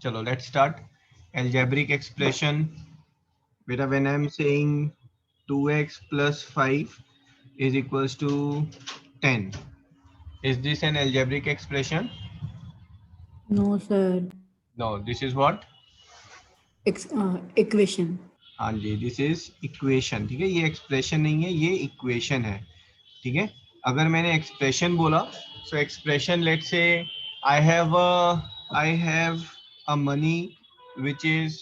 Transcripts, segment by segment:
चलो let's start. Algebraic expression. Beta, when I'm saying 2x plus 5 is equals to 10, is this an algebraic expression? No, sir. No, this is what? Equation. हाँ जी, this is equation. ठीक है, ये expression नहीं है, ये equation है. ठीक है, अगर मैंने एक्सप्रेशन बोला, सो एक्सप्रेशन लेट से I have a money which is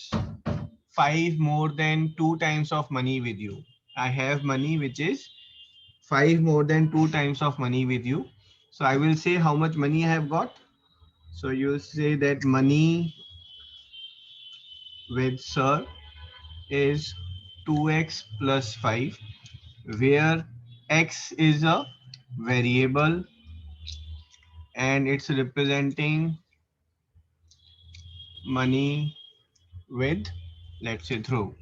5 more than 2 times of money with you. I have money which is 5 more than 2 times of money with you. So I will say how much money I have got. So you say that money with sir is 2x plus 5, where x is a variable and it's representing money with, let's say, through.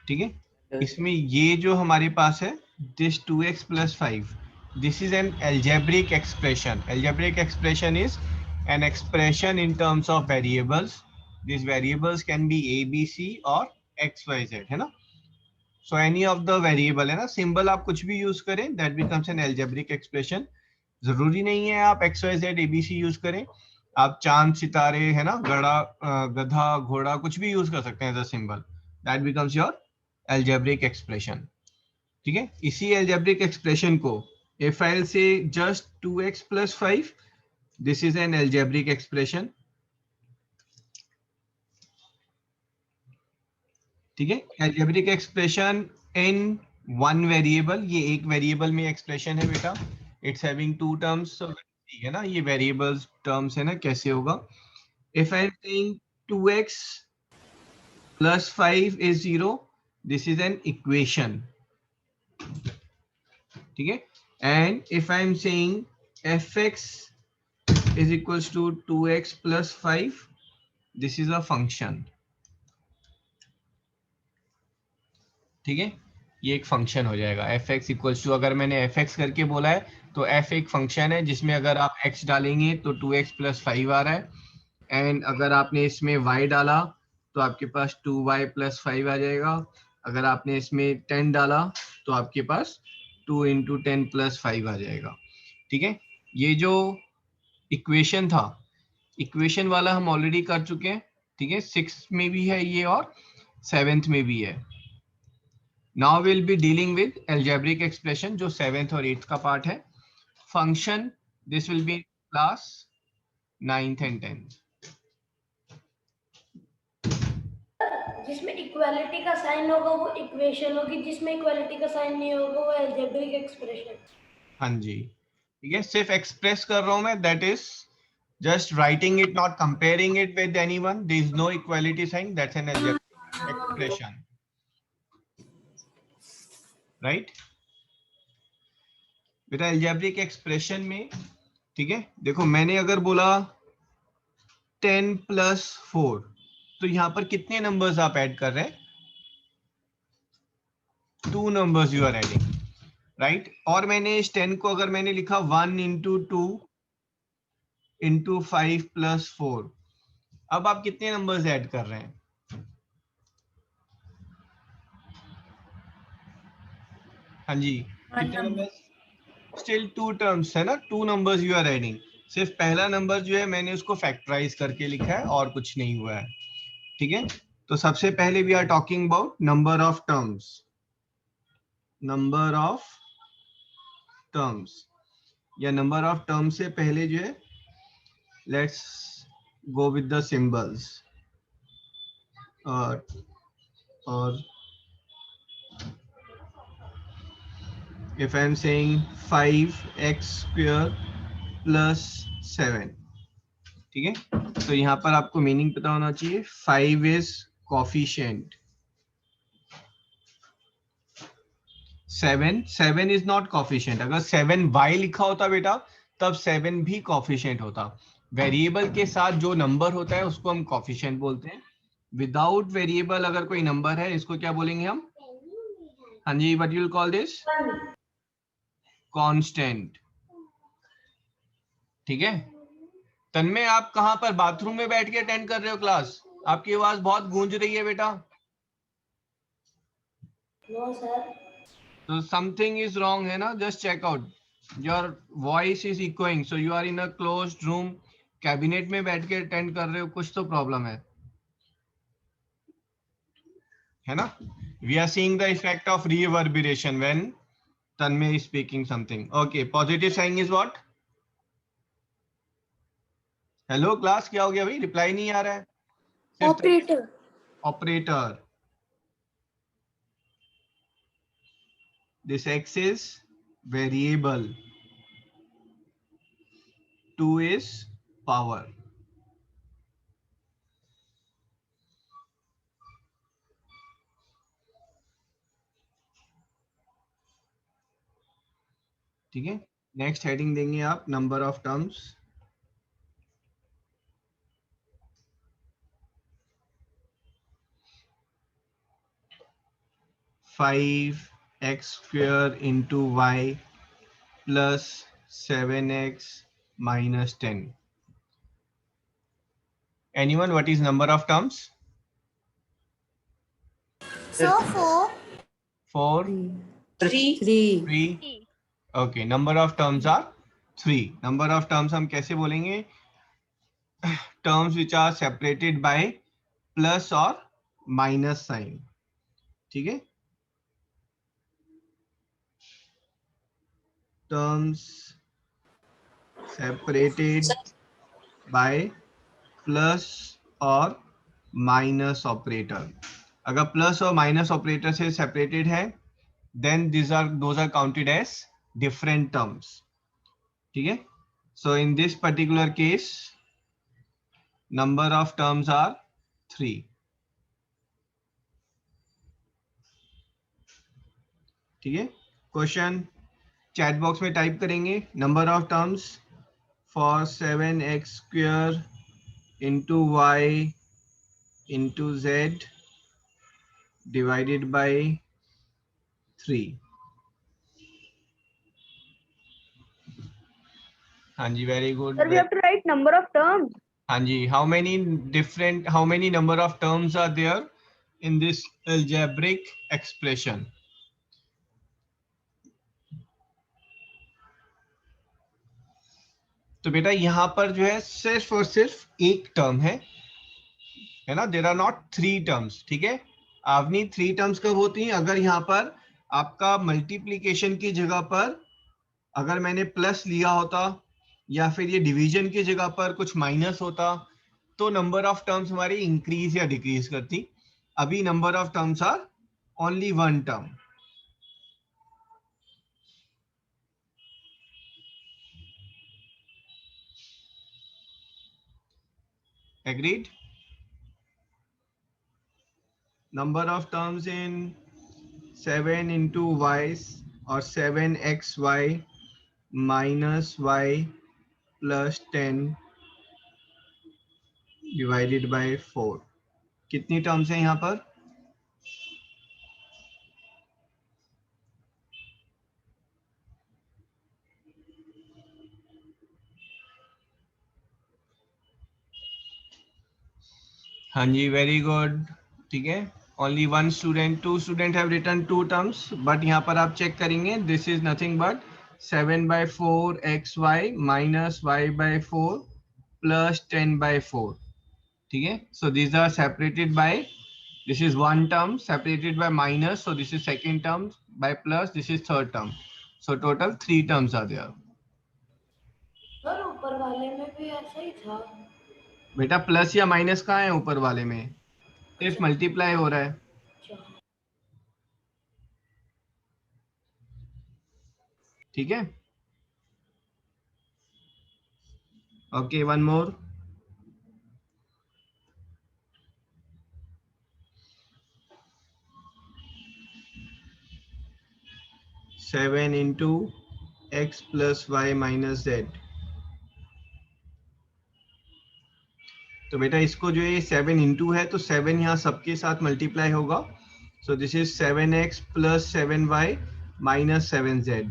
ठीक है, इसमें ये जो हमारे पास है this 2x plus 5, this is an algebraic expression. Algebraic expression is an expression in terms of variables. These variables can be a, b, c और x, y, z, है ना. So any of the variable है ना, symbol आप कुछ भी use करें, that becomes an algebraic expression. जरूरी नहीं है आप x, y, z, a, b, c use करें. आप चांद सितारे है ना, गधा घोड़ा कुछ भी यूज कर सकते हैं as a symbol. That becomes your algebraic expression. ठीक है, इसी algebraic expression को if I'll say just 2x plus 5, this is an algebraic expression. ठीक है, algebraic expression in one variable. ये एक वेरिएबल में एक्सप्रेशन है बेटा. It's having two terms. So ठीक है ना, ये वेरिएबल्स टर्म्स है ना, कैसे होगा. If I'm saying 2x plus 5 is 0, this is an equation. ठीक है, and if I'm saying fx is equals to 2x plus 5, this is a function. ठीक है, ये एक फंक्शन हो जाएगा. fx इक्वल्स टू, अगर मैंने fx करके बोला है तो f एक फंक्शन है जिसमें अगर आप x डालेंगे तो 2x plus 5 आ रहा है. एंड अगर आपने इसमें y डाला तो आपके पास 2y plus 5 आ जाएगा. अगर आपने इसमें 10 डाला तो आपके पास 2 into 10 plus 5 आ जाएगा. ठीक है, ये जो इक्वेशन था, इक्वेशन वाला हम ऑलरेडी कर चुके हैं. ठीक है, 6th में भी है ये और 7th में भी है. Now will be dealing with algebraic expression जो 7th और 8th का पार्ट है. Function, this will be class 9th and 10th. जिसमें इक्वालिटी का साइन होगा वो इक्वेशन होगी, जिसमें इक्वालिटी का साइन नहीं होगा वो अलजेब्रिक एक्सप्रेशन. हाँ जी, ठीक है, सिर्फ एक्सप्रेस कर रहा हूं मैं, that is just writing it, not comparing it with anyone. There is no equality sign. That's an algebraic expression, right? बेटा algebraic expression में, ठीक है, देखो मैंने अगर बोला 10 plus 4, तो यहाँ पर कितने नंबर्स आप ऐड कर रहे हैं? 2 numbers you are adding, right. और मैंने इस 10 को अगर मैंने लिखा 1 into 2 into 5 plus 4, अब आप कितने नंबर्स ऐड कर रहे हैं? हाँ जी, कितने नंबर्स? स्टिल 2 टर्म्स है ना, 2 नंबर्स यू आर एडिंग. सिर्फ पहला नंबर जो है मैंने उसको फैक्टराइज करके लिखा है और कुछ नहीं हुआ है. ठीक है, तो सबसे पहले we are talking about number of terms. Number of terms या नंबर ऑफ टर्म्स से पहले जो है, let's go with the symbols. और if I am saying 5x square plus 7, ठीक है, तो यहाँ पर आपको मीनिंग पता होना चाहिए. 5 is coefficient, 7 is not coefficient. अगर 7y लिखा होता बेटा तब 7 भी coefficient होता. वेरिएबल के साथ जो नंबर होता है उसको हम coefficient बोलते हैं. विदाउट वेरिएबल अगर कोई नंबर है इसको क्या बोलेंगे हम? हाँ जी, what you will call this? Constant. ठीक है, तन्मय आप कहाँ पर बाथरूम में बैठ के अटेंड कर रहे हो क्लास? आपकी आवाज बहुत गूंज रही है बेटा. No sir. तो समथिंग इज रॉन्ग है ना, just check out. Your voice is echoing, so you are in a closed room, cabinet में बैठ के अटेंड कर रहे हो, कुछ तो प्रॉब्लम है ना. We are seeing the effect of reverberation when Tanmay is speaking something. Okay, positive sign is what? Hello class, क्या हो गया भाई? रिप्लाई नहीं आ रहा है. Operator. Operator. This x is variable. 2 is power. ठीक है. नेक्स्ट हेडिंग देंगे आप number of terms. Five X square into Y plus 7x minus 10. Anyone, what is number of terms? So 4. 4. 3. 3. Okay, number of terms are 3. Number of terms हम कैसे बोलेंगे? Terms which are separated by plus or minus sign. ठीक है. Terms separated by plus और minus operator. अगर plus और minus operator से separated है, then those are counted as different terms. ठीक है. So in this particular case, number of terms are 3. ठीक है. क्वेश्चन चैट बॉक्स में टाइप करेंगे. Number of terms for 7x square into Y into Z divided by 3. हाँ जी, very good. Sir, we have to write number of terms. हाँ जी. how many number of terms are there in this algebraic expression? तो बेटा यहाँ पर जो है सिर्फ और सिर्फ एक टर्म है ना. There are not 3 terms. ठीक है. आवनी 3 टर्म्स कब होती हैं? अगर यहाँ पर आपका मल्टीप्लीकेशन की जगह पर अगर मैंने प्लस लिया होता या फिर ये डिवीजन की जगह पर कुछ माइनस होता तो नंबर ऑफ टर्म्स हमारी इंक्रीज या डिक्रीज करती. अभी number of terms are only 1 term. Agreed? Number of terms in 7 into y or 7xy minus y plus 10 divided by 4. कितनी टर्म्स हैं यहाँ पर? हाँ जी, वेरी गुड. ठीक है. Only 1 student, 2 student have written 2 terms, but यहाँ पर आप चेक करेंगे this is nothing but 7/4 xy minus y/4 plus 10/4. ठीक है. So these are separated by, this is 1 term separated by minus, so this is second term, by plus this is third term. So total 3 terms are there. Sir ऊपर वाले में भी ऐसा ही था. बेटा plus या माइनस कहाँ है ऊपर वाले में? सिर्फ मल्टीप्लाई हो रहा है. ठीक है. Okay, one more. Seven into X plus Y minus Z. तो बेटा इसको जो है 7 इंटू है तो 7 यहाँ सबके साथ मल्टीप्लाई होगा. So this is 7x plus 7y minus 7z.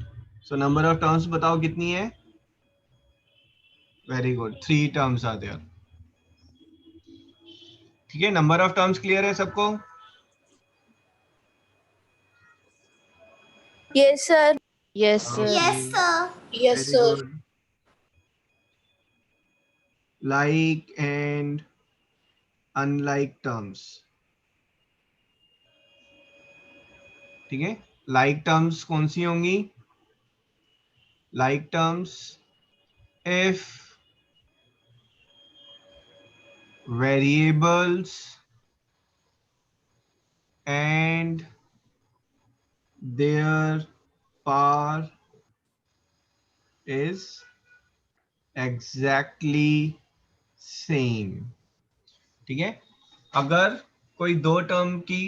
So number of terms बताओ कितनी है? Very good, 3 terms are there. ठीक है, नंबर ऑफ टर्म्स क्लियर है सबको? Yes, sir. Yes, sir. Yes, sir. Yes, very sir. Good. Like and unlike terms. ठीक है, like terms कौन सी होंगी? Like terms if variables and their power is exactly same. ठीक है, अगर कोई दो टर्म की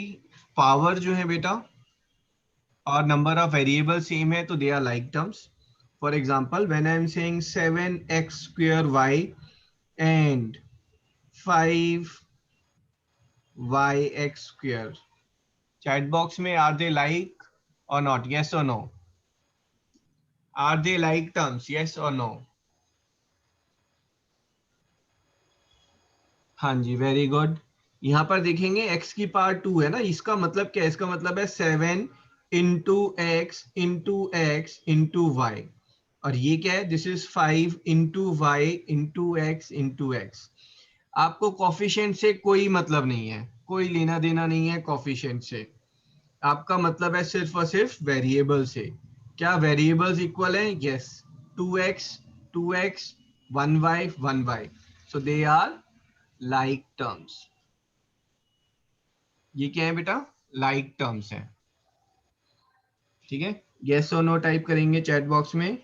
पावर जो है बेटा और नंबर ऑफ वेरिएबल सेम है तो they are like terms. For example when I am saying 7x square y and 5yx square, chat box में are they like or not? Yes or no? Are they like terms? Yes or no? हाँ जी, very good. यहाँ पर देखेंगे x की power 2 है ना, इसका मतलब क्या है? इसका मतलब है 7 इंटू एक्स इंटू वाई. और ये क्या है? This is 5 into Y into X. आपको कोफिशिएंट से कोई मतलब नहीं है, कोई लेना देना नहीं है कोफिशिएंट से. आपका मतलब है सिर्फ और सिर्फ वेरिएबल से. क्या वेरिएबल्स इक्वल है? Yes. 2x 1y. So they are like terms. ये क्या है बेटा? लाइक टर्म्स है. ठीक है, यस और नो टाइप करेंगे चैट बॉक्स में.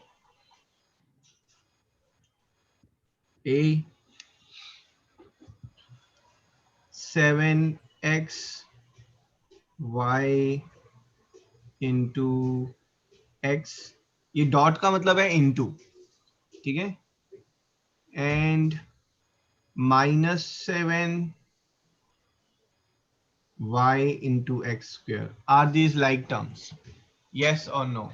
ए 7x y इंटू एक्स, ये डॉट का मतलब है इंटू. ठीक है, and -7 y into x square. Are these like terms? Yes or no?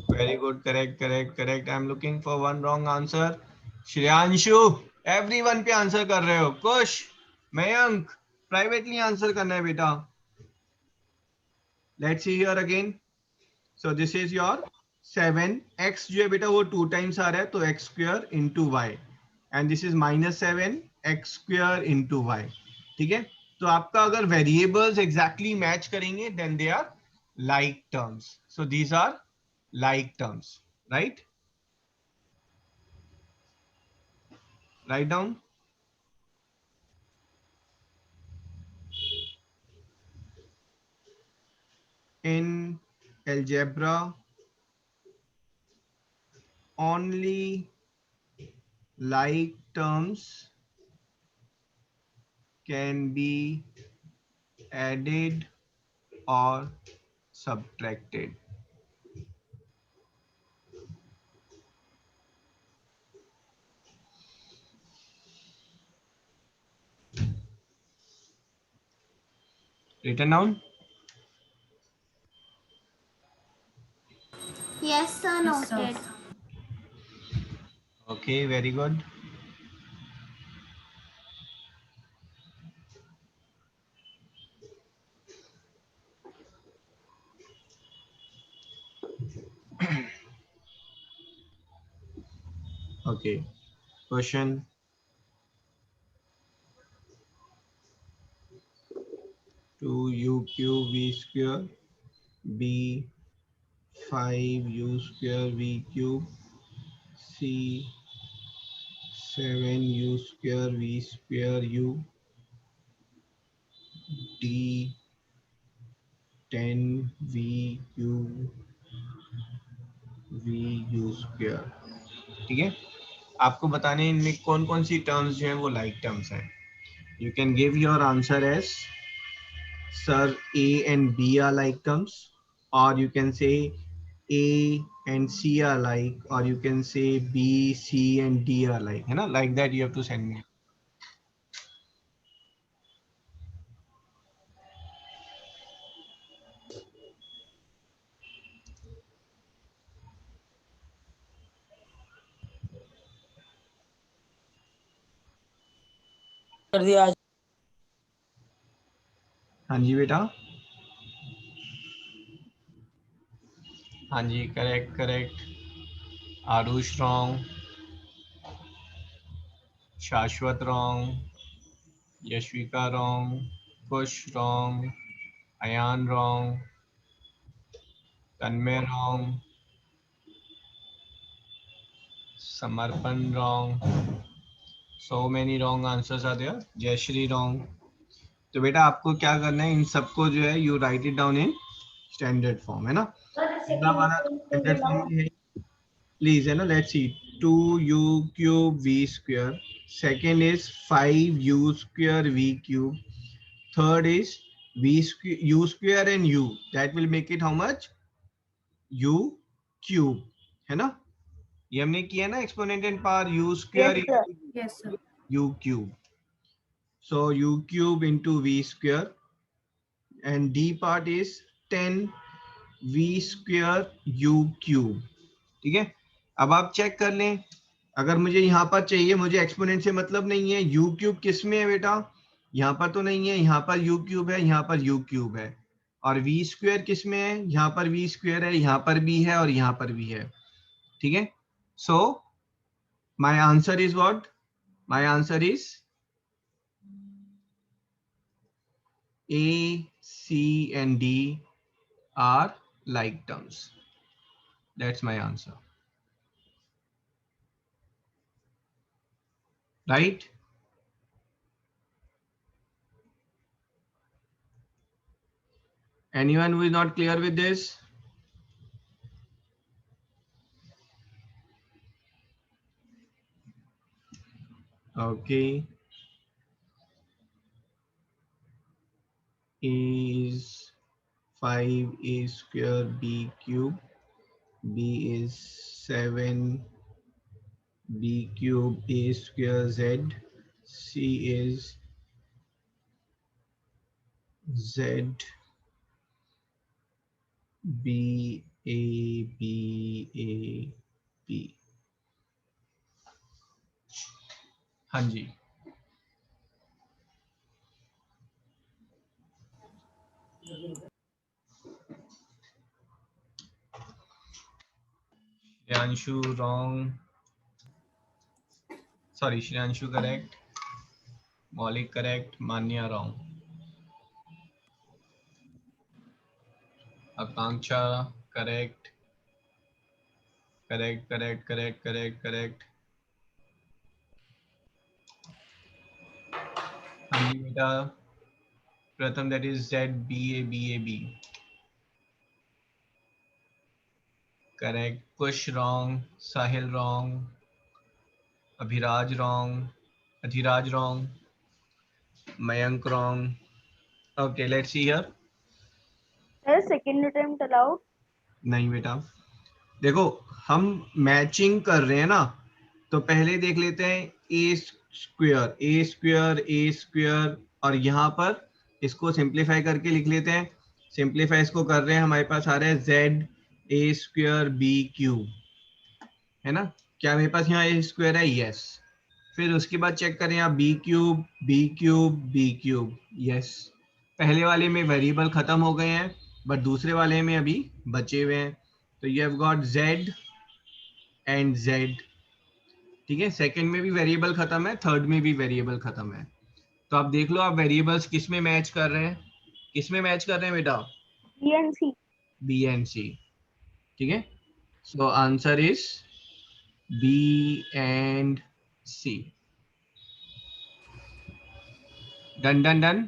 Very good. Correct. I'm looking for one wrong answer. Shreyanshu, everyone पे answer कर रहे हो. कुश, मयंक, प्राइवेटली आंसर करना है बेटा. Let's see here again. So this is your 7x जो है बेटा वो 2 times आ रहा है तो x square into y, and this is -7 x square into y. ठीक है, तो आपका अगर वेरिएबल्स एग्जैक्टली मैच करेंगे then they are like terms. So these are like terms. Right, write down. In algebra only like terms can be added or subtracted. Written down. Yes, sir. Noted. Okay, very good. Okay, question. 2u cube v square b 5u square v cube c 7u square v square u d 10v cube v u square. ठीक है, आपको बताने इनमें कौन कौन सी terms जो हैं वो लाइक टर्म्स हैं. You can give your answer as sir a and b are like terms, or you can say a and c are like, or you can say b c and d are like, है ना, like that you have to send me. कर दिया। हाँ जी बेटा, हाँ जी, correct correct. Aarush wrong, Shashwat wrong, Yashvika wrong, Kush wrong, Ayaan wrong, Tanmay wrong, Samarpan wrong. So many wrong answers are there. Jayshree wrong. तो बेटा आपको क्या करना है, इन सबको जो है you right it down in standard form, है ना। सर पहला सेकंड वाला क्वेश्चन स्टैंडर्ड फॉर्म में है प्लीज, है ना। Let's see, 2u cube v square, second is 5u square v cube, third is u square and u, that will make it how much, u cube, है ना। ये हमने किया ना, exponent and power u square Yes, sir. Yes, sir. u cube, so u cube into v square, and d part is 10 v square u cube, ठीक है। अब आप चेक कर लें, अगर मुझे यहाँ पर चाहिए, मुझे एक्सपोनेंट से मतलब नहीं है, u क्यूब किस में है बेटा, यहाँ पर तो नहीं है, यहाँ पर u क्यूब है, यहाँ पर u क्यूब है, और v स्क्वायर किस में है, यहाँ पर v स्क्वायर है, यहाँ पर भी है और यहाँ पर भी है, ठीक है। So my answer is what, my answer is A, C and D are like terms. That's my answer. Right? Anyone who is not clear with this? Okay. A is 5a square b cube. B is 7 b cube a square z. C is z b a b a b. हाँ जी, Shriyanshu wrong. Sorry, Shriyanshu correct. Maulik correct. Manya wrong. Akanksha correct. Correct, correct, correct, correct, correct. हाँ जी बेटा, प्रथम that is Z B A B A B. Correct. Kush wrong. Sahil wrong. Abhiraj wrong. Adhiraj wrong. Mayank wrong. Okay, let's see here. Sir, second attempt allowed. नहीं बेटा, देखो हम matching कर रहे हैं ना, तो पहले देख लेते हैं ए स्क्वायर, ए स्क्वायर, ए स्क्वायर, और यहाँ पर इसको सिंप्लीफाई करके लिख लेते हैं। सिंप्लीफाई इसको कर रहे हैं, हमारे पास आ रहा है Z A square B cube, है ना। क्या मेरे पास यहाँ ए स्क्वायर है? यस। फिर उसके बाद चेक करें आप, B cube B cube B cube, yes. पहले वाले में वेरिएबल खत्म हो गए हैं, बट दूसरे वाले में अभी बचे हुए हैं। तो you have got Z and Z, ठीक है। सेकंड में भी वेरिएबल खत्म है, थर्ड में भी वेरिएबल खत्म है। तो आप देख लो, आप वेरिएबल्स किस में मैच कर रहे हैं, किस में मैच कर रहे हैं बेटा? B and C. B and C, ठीक है। So answer is B and C. Done done done.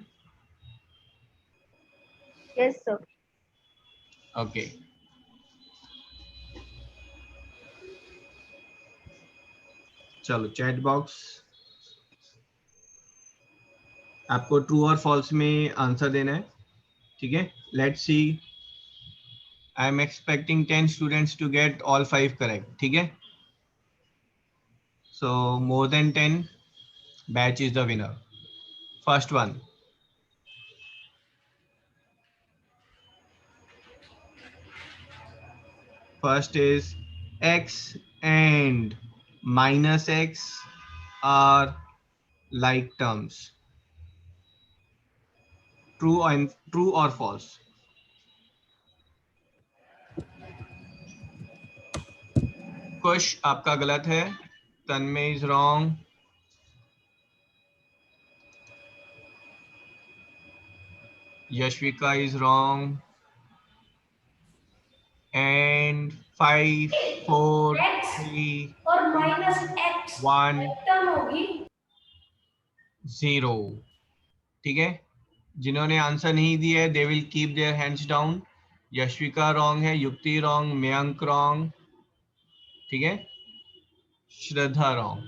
Yes, sir. Okay, चलो चैट बॉक्स, आपको ट्रू और फॉल्स में आंसर देना है, ठीक है। Let's see, I am expecting 10 students to get all 5 correct, ठीक है। So more than 10 batch is the winner. First one, first is x and minus x are like terms, true or false? Kush आपका गलत है, Tanmay is wrong, Yashvika is wrong, and 5 4 x 3 और minus x 1 term होगी 0। ठीक है, जिन्होंने आंसर नहीं दिया है they will keep their hands down. Yashvika wrong है, युक्ति रॉन्ग, मयंक रॉन्ग, ठीक है, श्रद्धा रॉन्ग।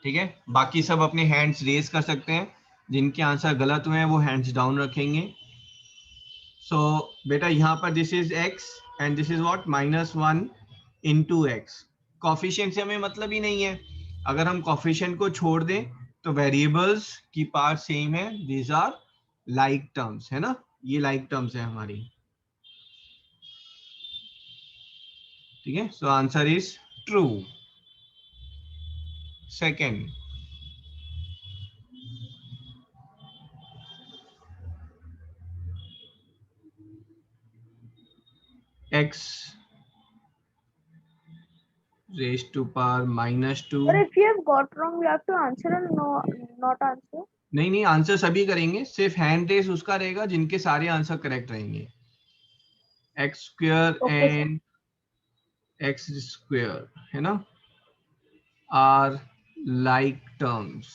ठीक है, बाकी सब अपने हैंड्स रेज कर सकते हैं, जिनके आंसर गलत हुए हैं वो हैंड्स डाउन रखेंगे। सो बेटा यहाँ पर this is x and this is what -1 into x। Coefficient से हमें मतलब ही नहीं है, अगर हम कॉफिशिएंट को छोड़ दें तो वेरिएबल्स की पार्ट सेम है, दीज आर लाइक टर्म्स, है ना, ये लाइक टर्म्स है हमारी। ठीक है, so answer is true. Second, x raised to power -2। But if you have got wrong, you have to answer and no, not answer. नहीं नहीं, आंसर सभी करेंगे, सिर्फ हैंड रेस उसका रहेगा जिनके सारे आंसर करेक्ट रहेंगे। X square Okay, sir. And x square, है ना, आर लाइक टर्म्स,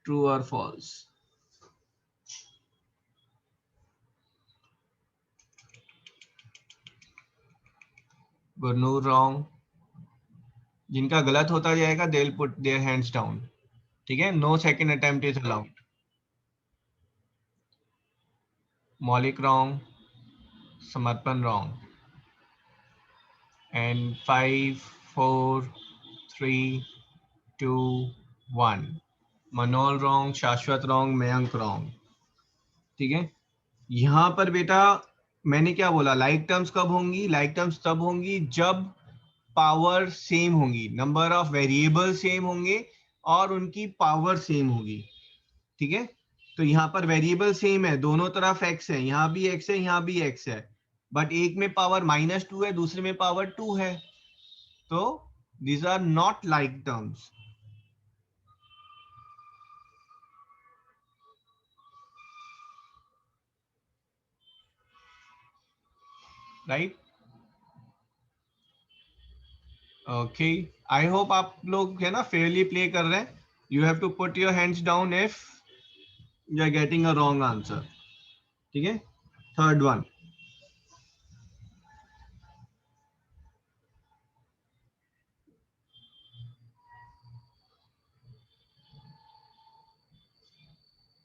ट्रू और फॉल्स? गुरनूर रॉन्ग, जिनका गलत होता जाएगा they will put their hands down. ठीक है, no second attempt is allowed. Maulik wrong, Samarpan wrong, and 5 4 3 2 1, Manol wrong, Shashwat wrong, Mayank wrong. ठीक है, यहां पर बेटा मैंने क्या बोला, लाइक टर्म्स कब होंगी? लाइक टर्म्स तब होंगी जब पावर सेम होंगी, नंबर ऑफ वेरिएबल सेम होंगे और उनकी पावर सेम होगी। ठीक है, तो यहाँ पर वेरिएबल सेम है, दोनों तरफ x है, यहाँ भी x है, यहाँ भी x है, बट एक में पावर -2 है, दूसरे में पावर 2 है, तो these are not like terms। Right, okay, I hope आप लोग है ना फेयरली प्ले कर रहे हैं। You have to put your hands down if you are getting a wrong answer. ठीक है, third one,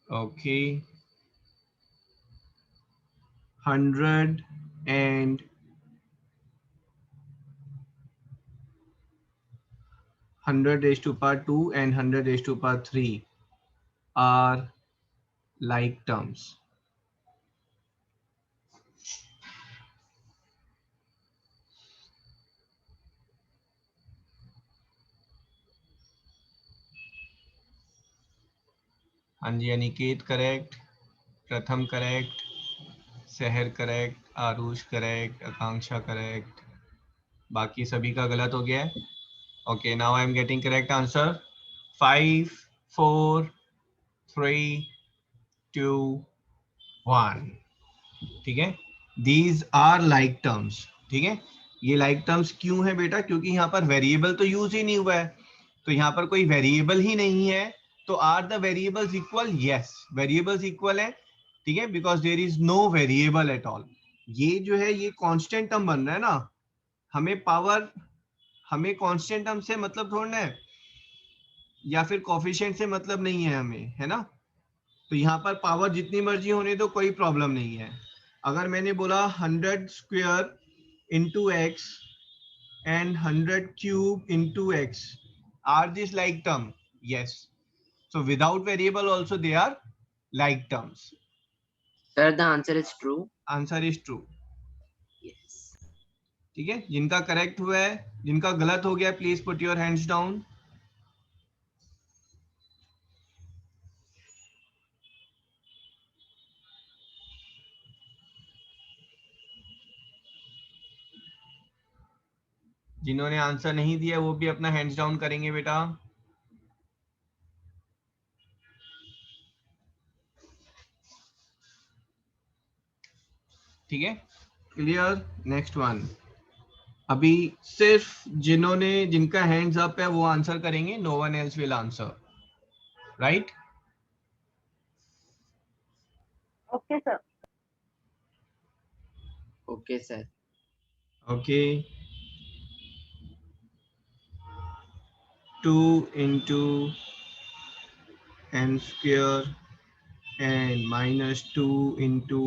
okay, 100 and 100 raised to power 2 and 100 raised to power 3 are like terms। हाँ जी, अनिकेत करेक्ट, प्रथम correct, Sahar correct, Aarush correct, Akanksha correct, बाकी सभी का गलत हो गया है। Okay, now I am getting correct answer. 5 4 3 2 1। ठीक है, दीज आर लाइक टर्म्स। ठीक है, ये लाइक टर्म्स क्यों है बेटा? क्योंकि यहाँ पर वेरिएबल तो यूज ही नहीं हुआ है, तो यहाँ पर कोई वेरिएबल ही नहीं है, तो are the variables equal? Yes, variables equal है। ठीक है, because there is no variable at all. ये जो है ये कांस्टेंट टर्म बन रहा है ना, हमें पावर, हमें कांस्टेंट टर्म से मतलब थोड़ा है, या फिर कोफिशिएंट से मतलब नहीं है हमें, है ना। तो यहाँ पर पावर जितनी मर्जी होने दो, कोई प्रॉब्लम नहीं है। अगर मैंने बोला 100 square into x and 100 cube into x, are these like term? Yes, so without variable also they are like terms। Sir, the answer is true. Answer is true। Yes. ठीक है, जिनका करेक्ट हुआ है, जिनका गलत हो गया please put your hands down. जिन्होंने आंसर नहीं दिया वो भी अपना हैंड्स डाउन करेंगे बेटा। ठीक है, क्लियर। नेक्स्ट वन, अभी सिर्फ जिनका हैंड्स अप है वो आंसर करेंगे, no one else will answer, right? Okay, sir. Okay, sir. Okay, 2 into m square and minus 2 into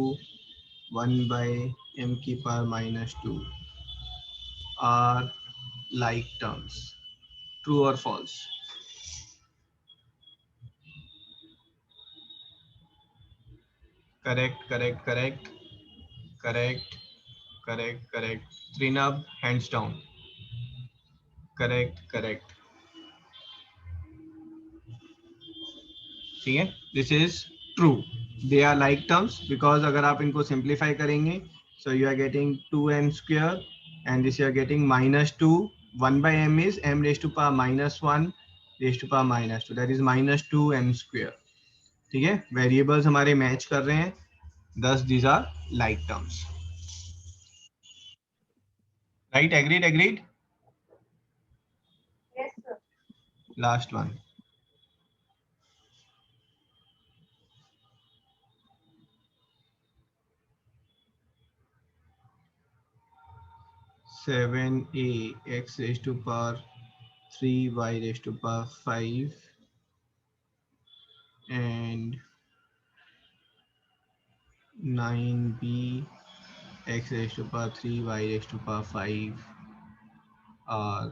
1 by m की power minus 2 are like terms. True or false? Correct, correct, correct, correct, correct, correct. Trinab, hands down. Correct, correct. ठीक है, this is true. They are like terms because अगर आप इनको simplify करेंगे, so you are getting 2m square and this you are getting minus 2. 1 by m is m raised to power minus 1 raised to power minus 2. That is minus 2m square. ठीक है, variables हमारे match कर रहे हैं, thus these are like terms. Right? Agreed? Agreed? Yes, sir. Last one. Seven a x raised to power 3y raised to power 5 and 9b x raised to power 3y raised to power 5 are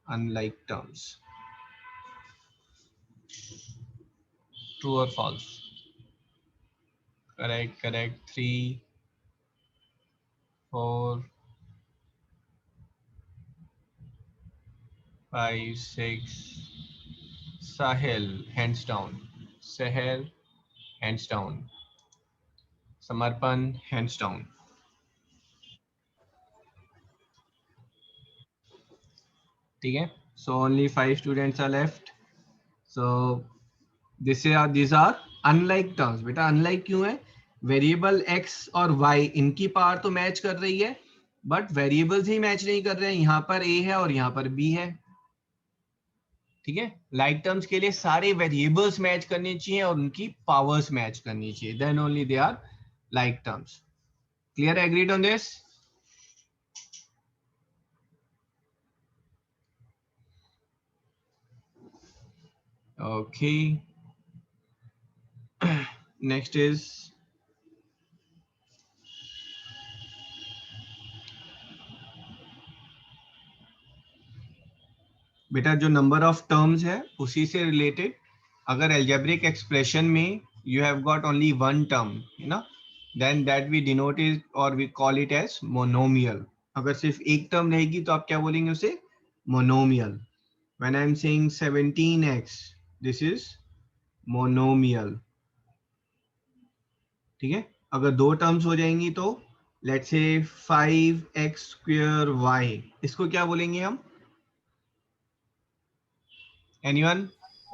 unlike terms. True or false? Correct, correct. 3, 4, 5, 6. Sahil, hands down. Sahel, hands down. Samarpan, hands down. ठीक है, so only 5 students are left. So these are unlike terms. बेटा unlike क्यों है? Variable x और y इनकी power तो match कर रही है, बट वेरिएबल्स ही मैच नहीं कर रहे हैं. यहाँ पर a है और यहाँ पर b है. ठीक है, लाइक टर्म्स के लिए सारे वेरिएबल्स मैच करने चाहिए और उनकी पावर्स मैच करनी चाहिए, then only they are like terms. Clear? Agreed on this? Okay. Next is बेटा जो नंबर ऑफ टर्म्स है उसी से रिलेटेड. अगर एल्जेब्रिक एक्सप्रेशन में you have got only one term, है ना, then that we denote it or we call it as monomial. अगर सिर्फ एक टर्म रहेगी तो आप क्या बोलेंगे उसे? monomial. When I am saying 17x, this is monomial. ठीक है, अगर दो टर्म्स हो जाएंगी तो let's say 5x square y, इसको क्या बोलेंगे हम? Anyone?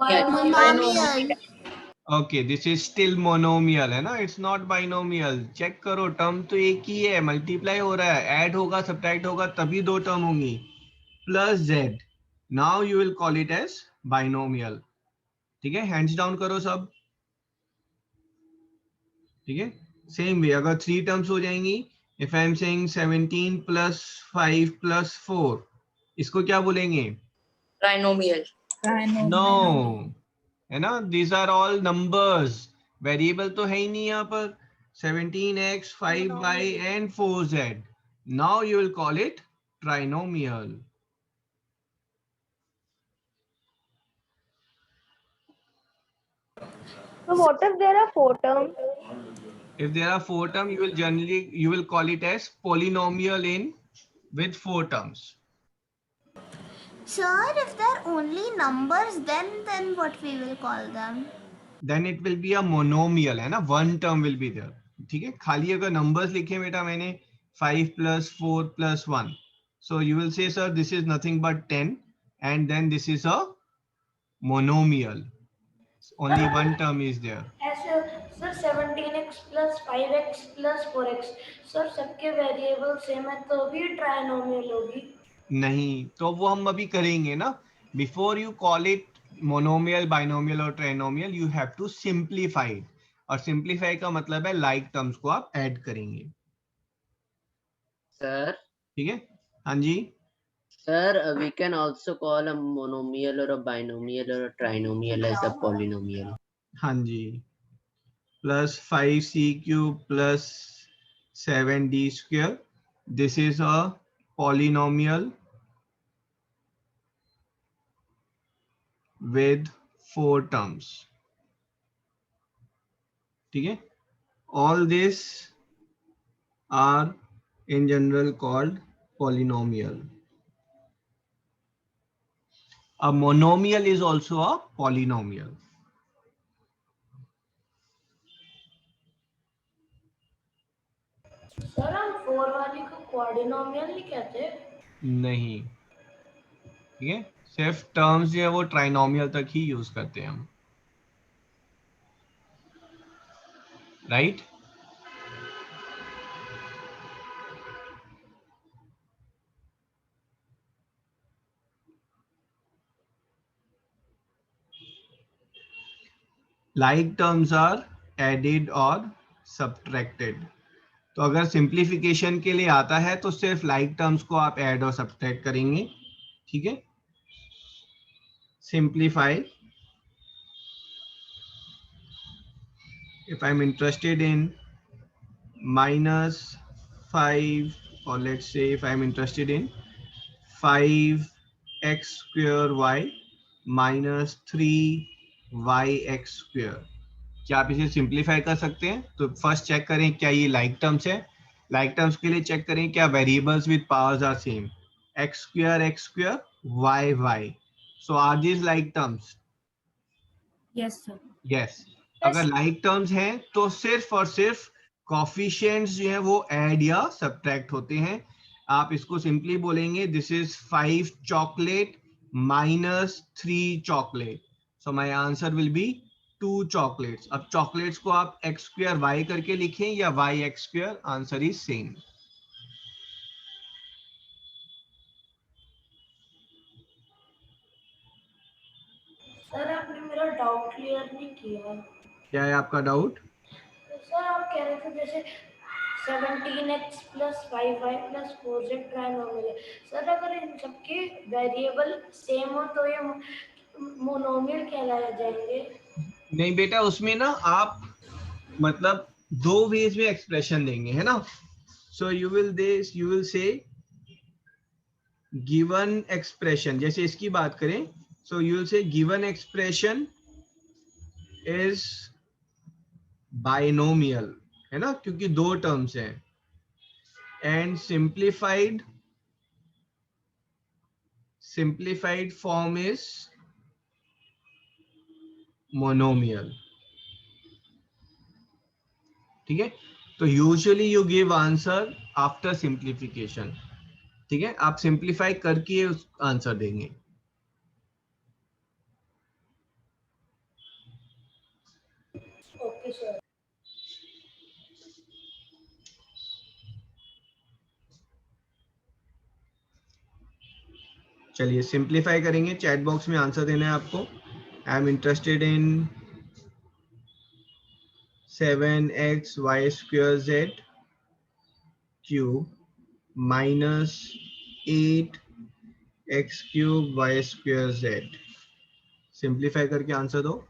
Monomial. Okay, this is still monomial है ना, it's not binomial. चेक करो, टर्म तो एक ही है, मल्टीप्लाई हो रहा है, ऐड होगा सब्ट्रैक्ट होगा तभी दो टर्म होंगी. Plus z, now you will call it as binomial. ठीक है, हैंड्स डाउन करो सब. ठीक है, सेम वे अगर 3 टर्म्स हो जाएंगी, if I am saying 17 plus 5 plus 4, इसको क्या बोलेंगे? Trinomial. नो, है ना, these are all numbers. Variable तो है ही नहीं यहाँ पर. 17x, 5y and 4z. Now you will call it trinomial. So what if there are 4 terms? If there are 4 terms, you will call it as polynomial with 4 terms. Sir, if they're only numbers, then what we will call them? Then it will be a monomial, है ना, one term will be there. ठीक है, खाली अगर numbers लिखे बेटा मैंने 5 plus 4 plus 1, So you will say, sir, this is nothing but 10, and then this is a monomial. Only one term is there. ऐसे sir 17x plus 5x plus 4x sir सबके variable same है तो भी trinomial होगी. नहीं, तो वो हम अभी करेंगे ना. Before you call it monomial, binomial और trinomial, you have to simplify. और सिंप्लीफाई का मतलब है लाइक टर्म्स को आप ऐड करेंगे. Sir, ठीक है. हाँ जी. sir, we can also call a monomial or a binomial or a trinomial as a polynomial. हाँ जी. Plus 5c³ plus 7d². This is a polynomial with 4 terms. ठीक है. All this are in general called polynomial. A monomial is also a polynomial. Sir हम 4 वाली को क्वाड्रिनोमियल नहीं कहते. नहीं. ठीक है. सिर्फ टर्म्स जो है वो ट्राइनोमियल तक ही यूज करते हैं हम. Right. Like terms are added or subtracted. तो अगर सिंप्लीफिकेशन के लिए आता है तो सिर्फ लाइक टर्म्स को आप ऐड और सब्ट्रैक्ट करेंगे. ठीक है. Simplify. If I'm interested in -5, or let's say if I'm interested in 5x² y minus 3yx², क्या आप इसे सिंप्लीफाई कर सकते हैं? तो फर्स्ट चेक करें क्या ये लाइक टर्म्स है. लाइक टर्म्स के लिए चेक करें क्या variables with powers are same. x², y. So are these like terms? Yes sir. Yes. अगर लाइक टर्म्स हैं तो सिर्फ और सिर्फ कॉफिशिएंट्स जो है वो ऐड या सब्ट्रैक्ट होते हैं. आप इसको सिंपली बोलेंगे this is 5 chocolate minus 3 chocolate. So my answer will be 2 chocolates. अब चॉकलेट्स को आप x² y करके लिखें या yx², answer is same. Sir आपने मेरा डाउट क्लियर नहीं किया. क्या है आपका डाउट? सर आप कह रहे थे जैसे 17x plus 5y plus 4z trinomial है. सर अगर इन सबके वेरिएबल सेम हो तो ये मोनोमियल कहलाए जाएंगे. नहीं बेटा, उसमें ना आप मतलब दो वेज में एक्सप्रेशन देंगे, है ना. So you will say given expression. जैसे इसकी बात करें, so you will say given expression is binomial, है ना, क्योंकि दो टर्म्स हैं. And simplified form is monomial. ठीक है. तो usually you give answer after simplification. ठीक है. आप सिंप्लीफाई करके उस आंसर देंगे. Okay sir. चलिए सिंप्लीफाई करेंगे. चैट बॉक्स में आंसर देना है आपको. I am interested in 7xy² z³ minus 8x³ y² z. Simplify करके आंसर दो.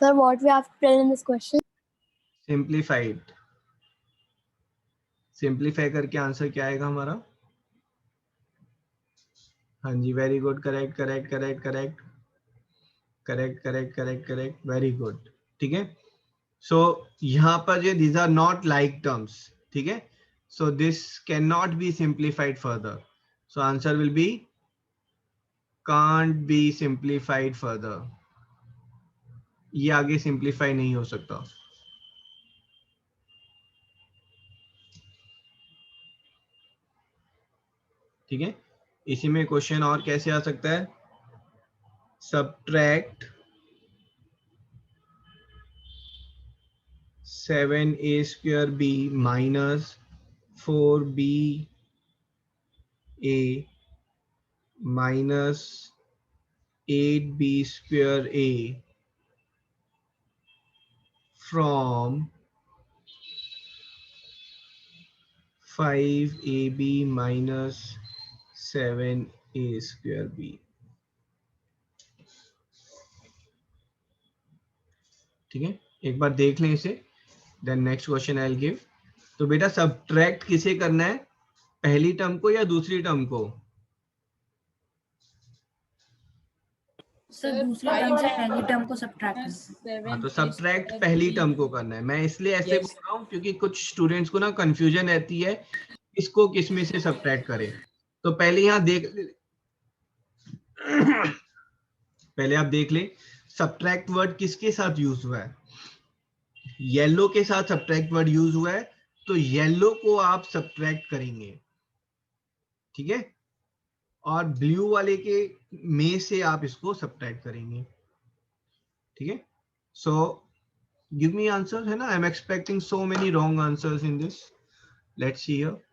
Sir, what we have to tell in this question? Simplified. Simplify करके आंसर क्या आएगा हमारा? हाँ जी, very good. Correct. Very good. ठीक है. सो यहाँ पर ये these are not like terms, ठीक है. So this cannot be simplified further. So answer will be can't be simplified further. ये आगे सिंप्लीफाई नहीं हो सकता. ठीक है. इसी में क्वेश्चन और कैसे आ सकता है? Subtract 7a square b minus 4ba minus 8b square a from 5ab minus 7a square b. ठीक है, एक बार देख लें इसे, then next question I will give. तो बेटा सब्ट्रैक्ट किसे करना है, पहली टर्म को या दूसरी टर्म को? सर दूसरी टर्म से पहली टर्म को सब्ट्रैक्ट करना। हाँ, तो सब्ट्रैक्ट पहली टर्म को करना है. मैं इसलिए ऐसे बोल रहा हूँ क्योंकि कुछ स्टूडेंट्स को ना कंफ्यूजन रहती है इसको किस में से सब्ट्रैक्ट करें. तो पहले यहाँ देख पहले आप देख ले सब्ट्रैक्ट वर्ड किसके साथ यूज हुआ है. येलो के साथ सब्ट्रैक्ट वर्ड यूज हुआ है, तो येलो को आप सब्ट्रैक्ट करेंगे. ठीक है, और ब्लू वाले के में से आप इसको सब्ट्रैक्ट करेंगे. ठीक है, सो गिव मी आंसर, है ना. आई am expecting so many wrong answers in this. Let's see here.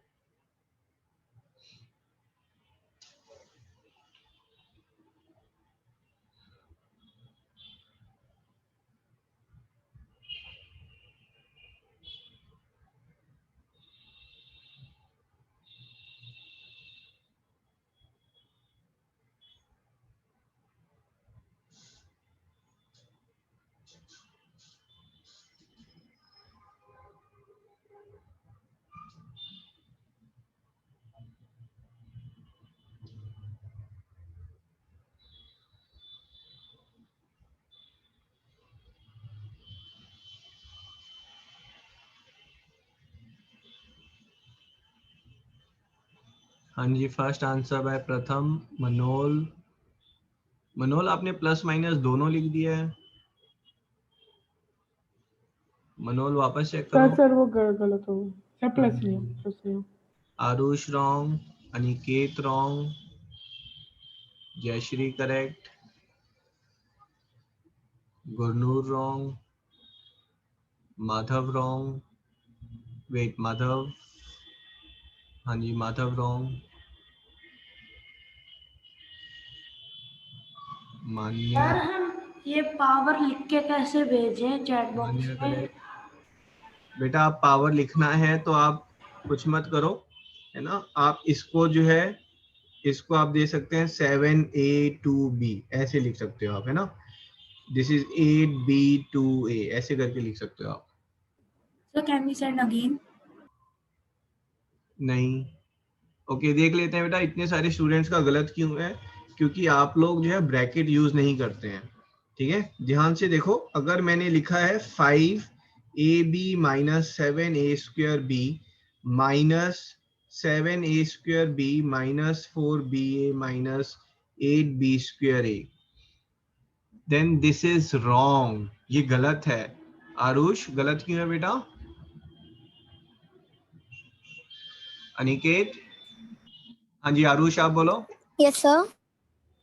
हाँ जी, फर्स्ट आंसर बाय प्रथम. मनोल आपने प्लस माइनस दोनों लिख दिया है. मनोल वापस चेक करो. सर वो गलत हो गया. प्लस ही है. Aarush wrong, Aniket wrong, Jayashree correct, Gurnoor wrong, Madhav wrong. Wait, Madhav, हाँ जी माधव रॉन्ग. मान्य, यार हम ये पावर लिख के कैसे भेजें चैट बॉक्स मान्य में? करेक्ट. बेटा आप पावर लिखना है तो आप कुछ मत करो, है ना. आप इसको जो है इसको आप दे सकते हैं 7a2b ऐसे लिख सकते हो आप, है ना. दिस इज 8b2a ऐसे करके लिख सकते हो आप. Sir can we send again? नहीं. ओके, देख लेते हैं बेटा इतने सारे स्टूडेंट्स का गलत क्यों है, क्योंकि आप लोग जो है ब्रैकेट यूज नहीं करते हैं. ठीक है, ध्यान से देखो. अगर मैंने लिखा है 5ab minus 7a square b minus 7a square b minus 4ba minus 8b square a, then this is wrong. ये गलत है. आरुष गलत क्यों है बेटा? अनिकेत, हाँ जी आरुष आप बोलो. Yes, sir.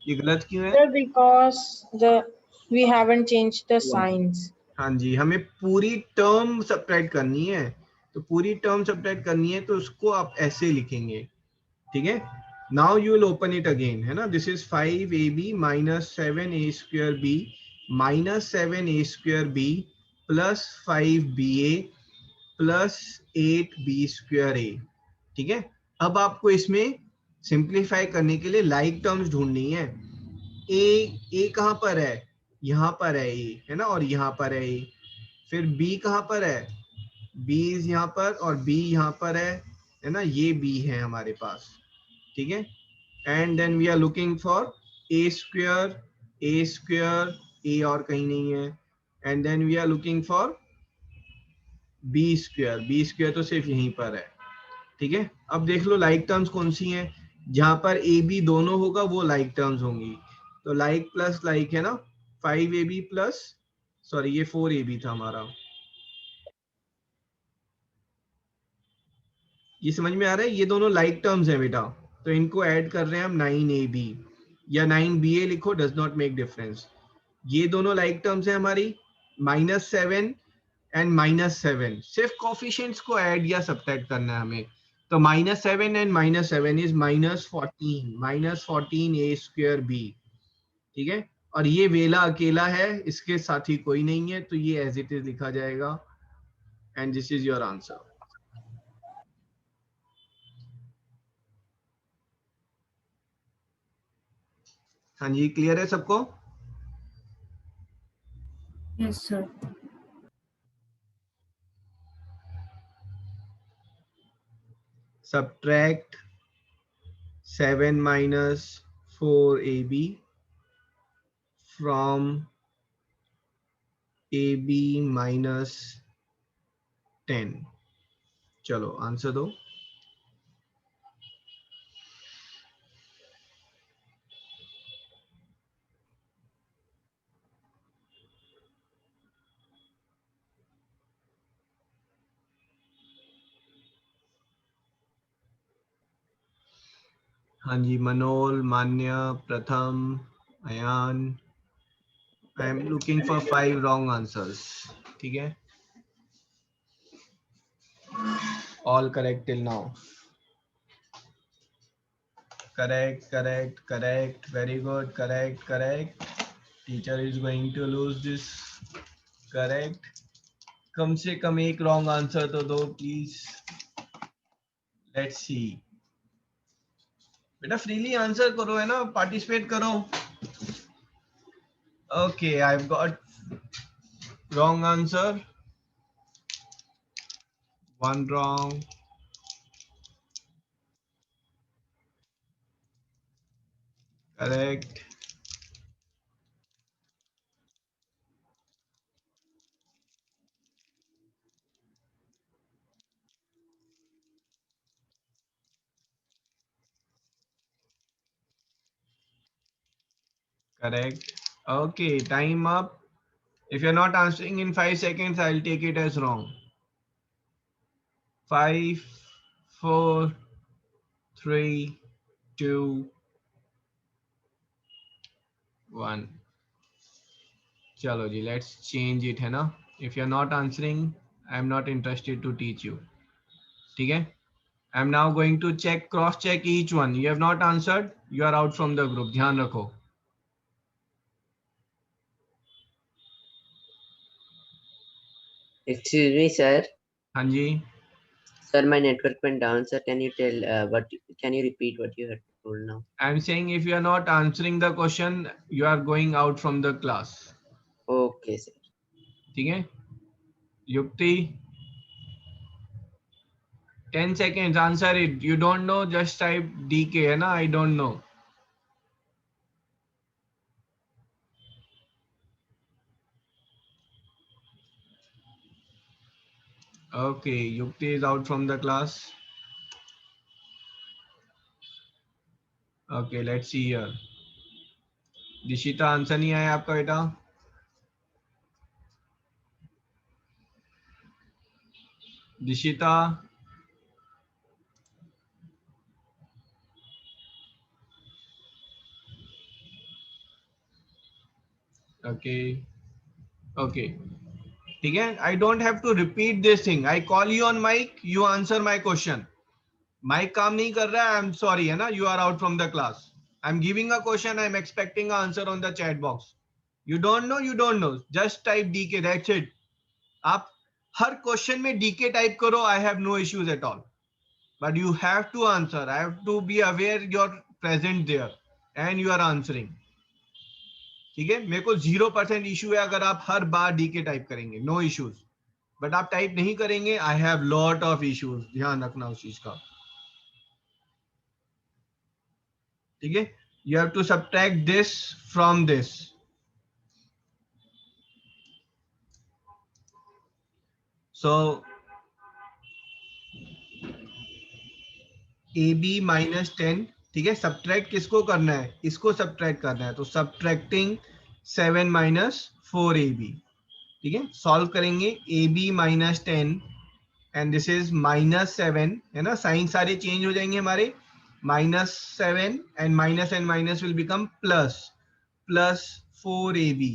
ये गलत क्यों है? Sir, because we haven't changed the signs. हाँ जी, हमें पूरी टर्म सब्ट्रैक्ट करनी है. तो पूरी टर्म सब्ट्रैक्ट करनी है तो उसको आप ऐसे लिखेंगे. ठीक है, now you will open it again, है ना. This is 5ab minus 7a square b minus 7a square b plus 5ba plus 8b square a. ठीक है, अब आपको इसमें सिंप्लीफाई करने के लिए लाइक टर्म्स ढूंढनी है. ए कहाँ पर है? यहाँ पर है ए, है ना, और यहाँ पर है ए. फिर बी कहाँ पर है? बी इज यहाँ पर और बी यहाँ पर है ना. ये बी है हमारे पास. ठीक है, and then we are looking for A square A और कहीं नहीं है. And then we are looking for B square तो सिर्फ यहीं पर है, ठीक है। अब देख लो लाइक टर्म्स कौन सी हैं, जहां पर ए बी दोनों होगा वो लाइक टर्म्स होंगी, तो लाइक प्लस लाइक है ना, 5ab प्लस, सॉरी ये 4ab था हमारा, ये समझ में आ रहा है, ये दोनों लाइक टर्म्स हैं बेटा, तो इनको ऐड कर रहे हैं हम 9ab या 9ba लिखो, डज नॉट मेक डिफरेंस। ये दोनों लाइक टर्म्स हैं हमारी, -7 एंड -7, सिर्फ कोफिशिएंट्स को ऐड या सब्ट्रैक्ट करना है हमें, तो -7 and -7 is -14 a square b, ठीक है। और ये वेला अकेला है, इसके साथ ही कोई नहीं है, तो ये एज इट इज लिखा जाएगा, and this is your answer. हाँ जी, क्लियर है सबको? Yes, sir. Subtract 7 minus 4ab from ab minus 10। चलो आंसर दो। हाँ जी, Manol, Manya, Pratham, Ayan, I am looking for 5 wrong answers, ठीक है। All correct till now, correct, very good, correct, teacher is going to lose this, correct, कम से कम एक रॉन्ग आंसर तो दो प्लीज, लेट्स सी। बेटा फ्रीली आंसर करो, है ना, पार्टिसिपेट करो। Okay, I have got wrong answer, 1 wrong, correct, correct. Okay, time up. If you're not answering in 5 seconds, I'll take it as wrong. 5, 4, 3, 2, 1. Chalo ji, let's change it, है ना? If you're not answering, I'm not interested to teach you. ठीक है? I'm now going to cross check each one. You have not answered, you are out from the group. ध्यान रखो. Excuse me, sir. हाँ जी. Sir, my network went down. Sir, can you tell can you repeat what you had told now? I'm saying if you are not answering the question, you are going out from the class. Okay, sir. ठीक है? युक्ति, 10 seconds, answer it. You don't know, just type DK, है ना? I don't know. Okay, Yukti is out from the class. Okay, let's see here. Dishita, answer नहीं आया आपका बेटा? Dishita, okay, okay, ठीक है. I don't have to repeat this thing. I call you on mic, you answer my question. Mic काम नहीं कर रहा है, I'm sorry, है ना? You are out from the class. I'm giving a question, I'm expecting an answer on the chat box. You don't know, you don't know. Just type DK, that's it. आप हर question में DK type करो, I have no issues at all, but you have to answer, I have to be aware you are present there and you are answering, ठीक है? मेरे को 0% issue है अगर आप हर बार डीके टाइप करेंगे, नो इश्यूज, बट आप टाइप नहीं करेंगे, I have lot of issues, ध्यान रखना उस चीज का, ठीक है? You have to subtract this from this. So AB minus 10, ठीक है, सब्ट्रैक्ट किसको करना है, इसको सब्ट्रैक्ट करना है, तो सब्ट्रैक्टिंग 7 माइनस 4AB, ठीक है, सॉल्व करेंगे AB minus 10 and this is minus 7, है ना, साइन सारे चेंज हो जाएंगे हमारे, -7 and minus will become plus 4AB।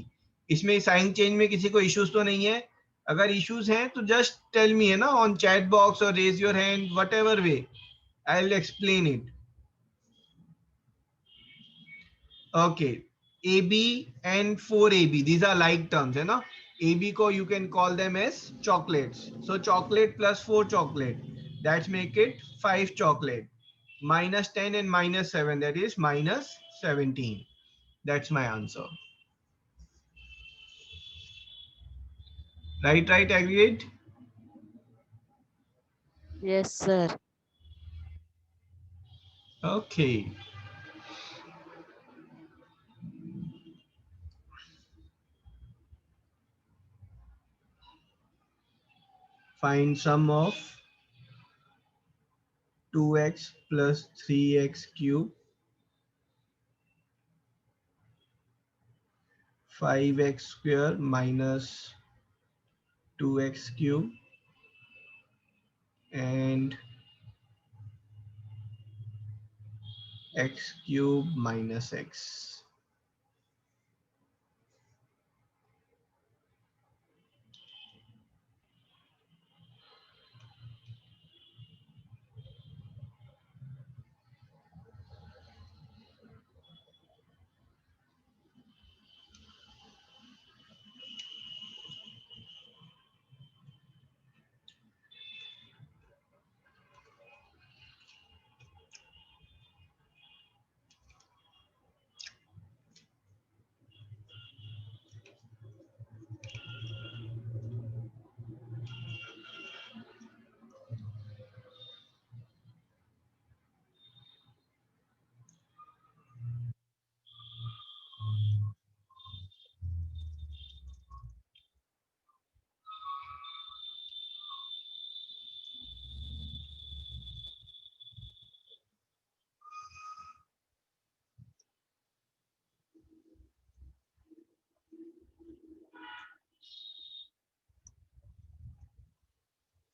इसमें साइन चेंज में किसी को इश्यूज तो नहीं है? अगर इश्यूज हैं तो जस्ट टेल मी, है ना, ऑन चैट बॉक्स और raise your hand, whatever way, I will explain it. Okay, AB and 4AB, these are like terms, है ना, AB को you can call them as chocolates, so chocolate plus 4 chocolate, that's make it 5 chocolate, minus 10 and minus 7, that is minus 17, that's my answer. Right, aggregate. Yes, sir. Okay, find sum of 2x plus 3x cube, 5x square minus 2x cube, and x cube minus x.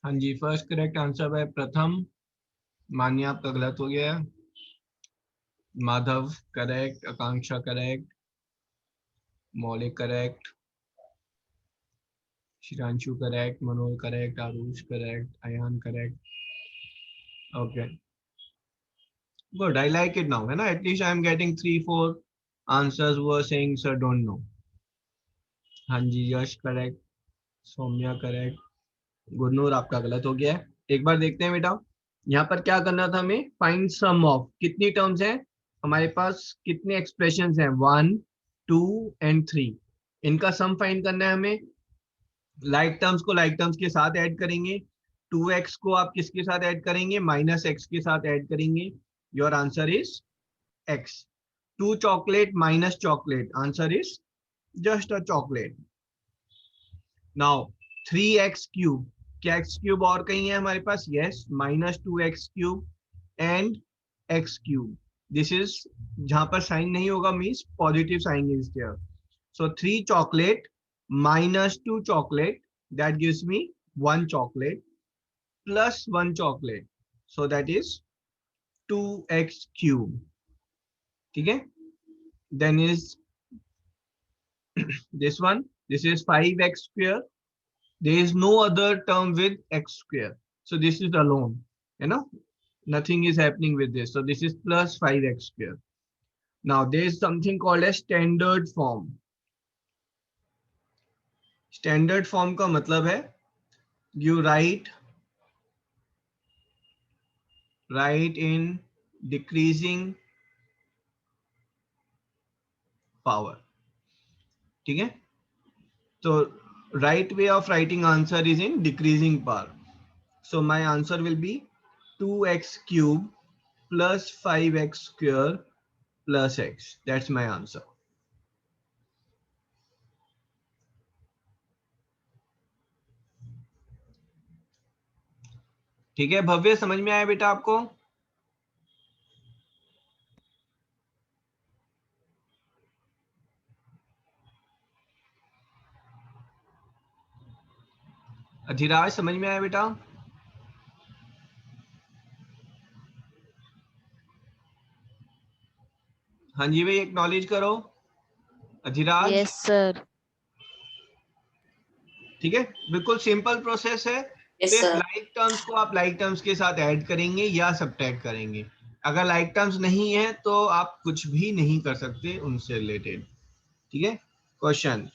हाँ जी, first correct answer है प्रथम, मान्य आपका गलत हो गया, Madhav correct, Akanksha correct, Maulik correct, Shiranshu correct, Manoj correct, Aarush correct, Ayaan correct. Okay, good, I like it now, है ना, at least I am getting 3-4 answers who are saying sir don't know. हाँ जी, यश करेक्ट, सौम्या करेक्ट, गुरनूर आपका गलत हो गया है। एक बार देखते हैं बेटा, यहाँ पर क्या करना था हमें, फाइंड सम ऑफ, कितनी टर्म्स हैं हमारे पास, कितने एक्सप्रेशंस हैं, 1 2 एंड 3, इनका सम फाइंड करना है हमें। लाइक टर्म्स को लाइक टर्म्स के साथ ऐड करेंगे, 2x को आप किसके साथ ऐड करेंगे, -x के साथ ऐड करेंगे, your answer is x। 2 chocolate minus chocolate, answer is just a chocolate. Now 3x cube, क्या x क्यूब और कहीं है हमारे पास, yes, -2x cube and x cube, this is, जहां पर साइन नहीं होगा means positive sign is there, so 3 chocolate minus 2 chocolate, that gives me 1 chocolate plus 1 chocolate, so that is 2x cube, ठीक है, then is this one, this is 5x square, there is no other term with x square, so this is alone, you know, nothing is happening with this, so this is plus 5x square. Now there is something called as standard form. Standard form का मतलब है you write in decreasing power, ठीक है, तो right way of writing answer is in decreasing power, so my answer will be 2x cube plus 5x square plus x, that's my answer. ठीक है भव्य, समझ में आया बेटा आपको? अधिराज समझ में आया बेटा? हाँ जी भाई, एक्नॉलेज करो। अधिराज? Yes sir. ठीक है, बिल्कुल सिंपल प्रोसेस है। सिर्फ लाइक टर्म्स को आप लाइक टर्म्स के साथ ऐड करेंगे या सब्ट्रैक्ट करेंगे। अगर लाइक टर्म्स नहीं है तो आप कुछ भी नहीं कर सकते उनसे रिलेटेड। ठीक है, क्वेश्चन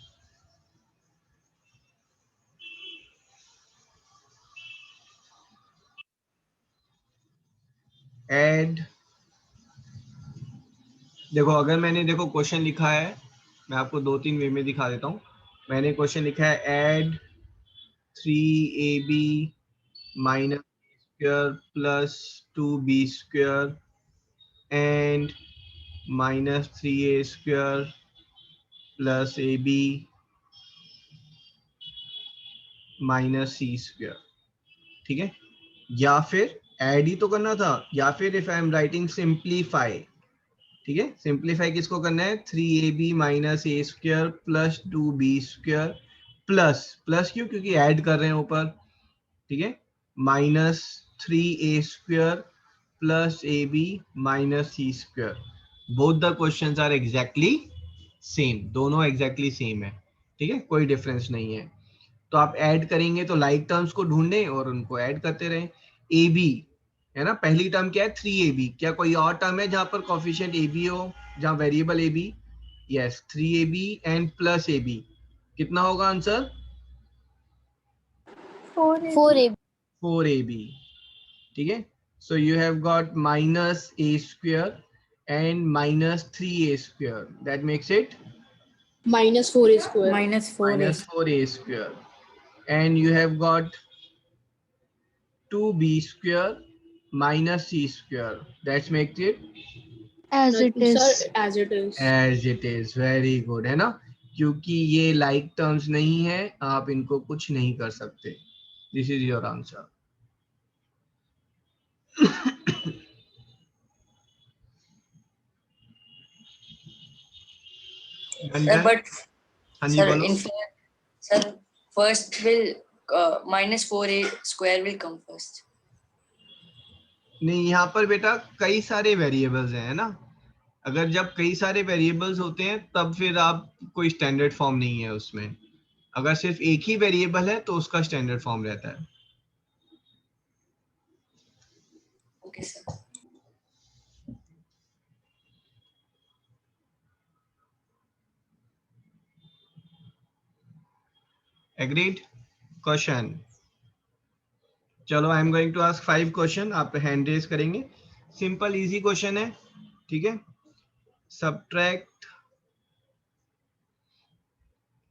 ऐड। देखो अगर मैंने देखो क्वेश्चन लिखा है, मैं आपको 2-3 वे में दिखा देता हूँ। मैंने क्वेश्चन लिखा है add 3ab minus square plus 2b square and minus 3a square plus ab minus c square। ठीक है, या फिर ऐड ही तो करना था, या फिर if I am writing simplify. ठीक है, सिंप्लीफाई किसको करना है? 3ab minus a square plus 2b square plus, plus क्यों? क्योंकि ऐड कर रहे हैं ऊपर। ठीक है, minus 3a square plus ab minus c square. Both the questions are exactly same, दोनों एग्जैक्टली सेम है। ठीक है, कोई डिफरेंस नहीं है। तो आप ऐड करेंगे तो लाइक टर्म्स को ढूंढें और उनको ऐड करते रहें। ए बी है ना, पहली टर्म क्या है? 3ab। क्या कोई और टर्म है जहां पर कोफिशिएंट ए बी हो, जहां variable a b? Yes, 3ab and plus a b. कितना होगा आंसर? 4ab 4ab। ठीक है, so you have got minus a square and minus 3a square, that makes it minus 4a square. minus 4a. minus 4a square, and you have got 2b square minus c square, that makes it as it is. Sir, as it is. as it is। very good है ना, क्योंकि ये like terms नहीं है, आप इनको कुछ नहीं कर सकते। This is your answer. Sir, but हाँ जी sir, बोलो। sir, first will minus 4a square will come first. नहीं, यहाँ पर बेटा कई सारे वेरिएबल्स हैं, है ना। अगर जब कई सारे वेरिएबल्स होते हैं तब फिर आप कोई स्टैंडर्ड फॉर्म नहीं है उसमें। अगर सिर्फ एक ही वेरिएबल है तो उसका स्टैंडर्ड फॉर्म रहता है। Okay, sir. एग्रीड? क्वेश्चन, चलो I am going to ask 5 question, आप हैंड रेज करेंगे। सिंपल इजी क्वेश्चन है। ठीक है, subtract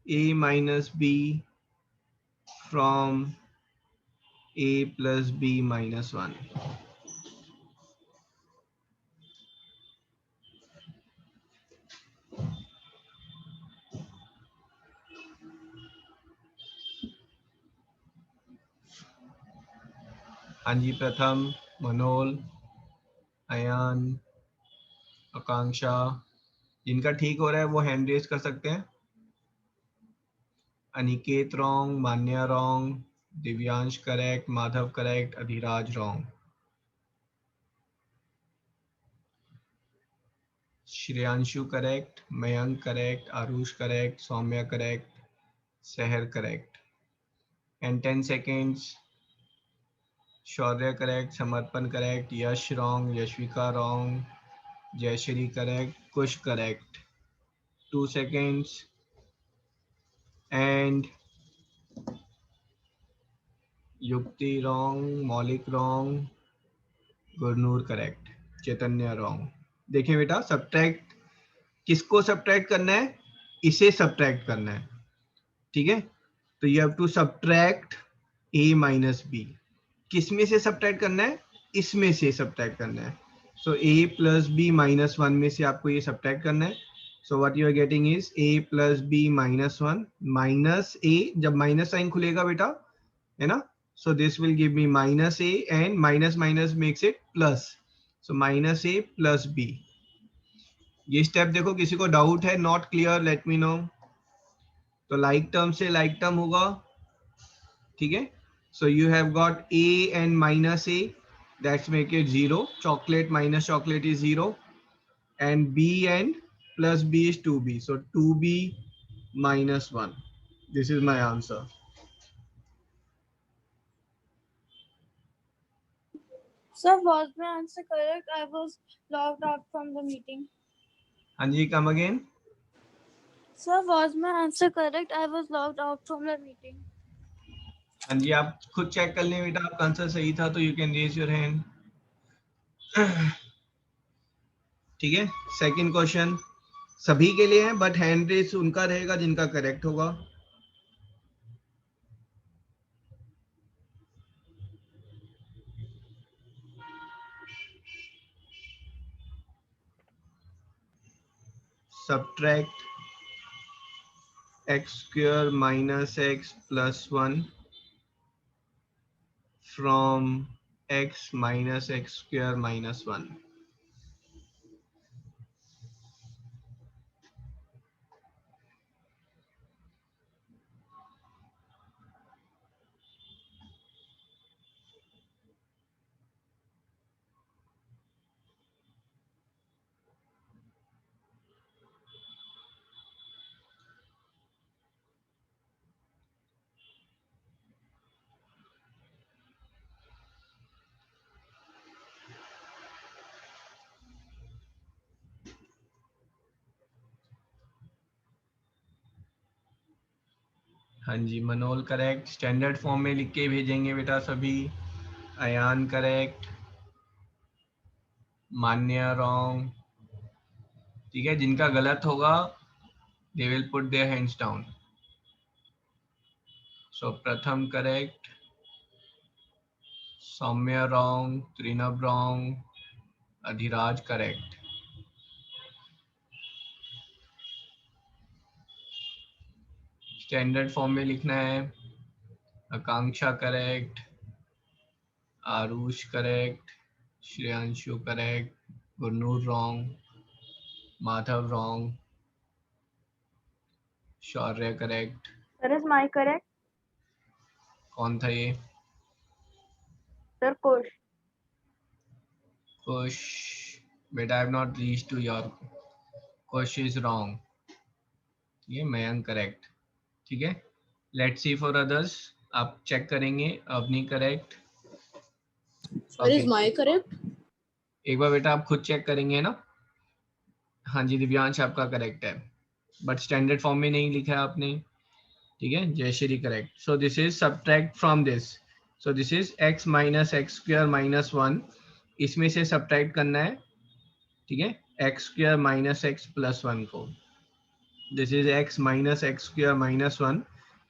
a minus b from a plus b minus 1। हाँ जी, प्रथम, मनोल, अयान, आकांक्षा, जिनका ठीक हो रहा है वो हैंड रेज कर सकते हैं। Aniket wrong, Manya wrong, Divyansh correct, Madhav correct, Adhiraj wrong. Shreyanshu correct, Mayank correct, Aarush correct, Saumya correct, Sahar correct. And 10 seconds. Shaurya correct, Samarpan correct, Yash wrong, Yashvika wrong, Jayashree correct, Kush correct. 2 seconds। And Yukti wrong, Maulik wrong, Gurnoor correct, Chaitanya wrong. देखिए बेटा, सब्ट्रैक्ट किसको सब्ट्रैक्ट करना है? इसे सब्ट्रैक्ट करना है। ठीक है, तो you have to subtract a minus b। किस में से सब्ट्रैक्ट करना है? इसमें से सब्ट्रैक्ट करना है। So a plus b minus 1 में से आपको ये सब्ट्रैक्ट करना है। So what you are getting is a plus b minus 1 minus a, जब माइनस साइन खुलेगा बेटा, है ना, so this will give me minus a and minus minus makes it plus, so minus a plus b। ये step देखो, किसी को doubt है, not clear, let me know. तो लाइक टर्म से लाइक टर्म होगा ठीक है. So you have got a and minus a, that's make it 0. Chocolate minus chocolate is 0, and b and plus b is 2b, so 2b minus 1. This is my answer. Sir, was my answer correct? I was logged out from the meeting. Anji, come again. Sir, was my answer correct? I was logged out from the meeting. अंजी, आप खुद check कर लें बेटा, आपका answer सही था तो you can raise your hand. ठीक है. सेकंड क्वेश्चन सभी के लिए है, बट हैंड रेज उनका रहेगा जिनका करेक्ट होगा. Subtract x square minus x plus 1 from x minus x square minus 1. हाँ जी, मनोल करेक्ट. स्टैंडर्ड फॉर्म में लिख के भेजेंगे बेटा सभी. अयान करेक्ट. मान्य रॉन्ग. ठीक है, जिनका गलत होगा they will put their hands down. So Pratham correct, Saumya wrong, Trinav wrong, Adhiraj correct. Standard form में लिखना है. Akanksha correct, Aarush correct, Shreyanshu correct, Gurnoor wrong, Madhav wrong, Shaurya correct. Sir, is my correct? कौन था ये? Sir, Kush. कुश. बेटा I have not reach to your. Kush is wrong. ये Mayank correct. ठीक है. Let's see for others. आप चेक करेंगे. Avni correct. Sir, is my correct? एक बार बेटा आप खुद चेक करेंगे ना. हाँ जी, दिव्यांश आपका करेक्ट है, बट स्टैंडर्ड फॉर्म में नहीं लिखा है आपने. ठीक है. Jayashree correct. So this is subtract from this. So this is x minus x square minus 1. इसमें से सब्ट्रैक्ट करना है. ठीक है. X square minus x plus 1 को. This is x minus x square minus 1.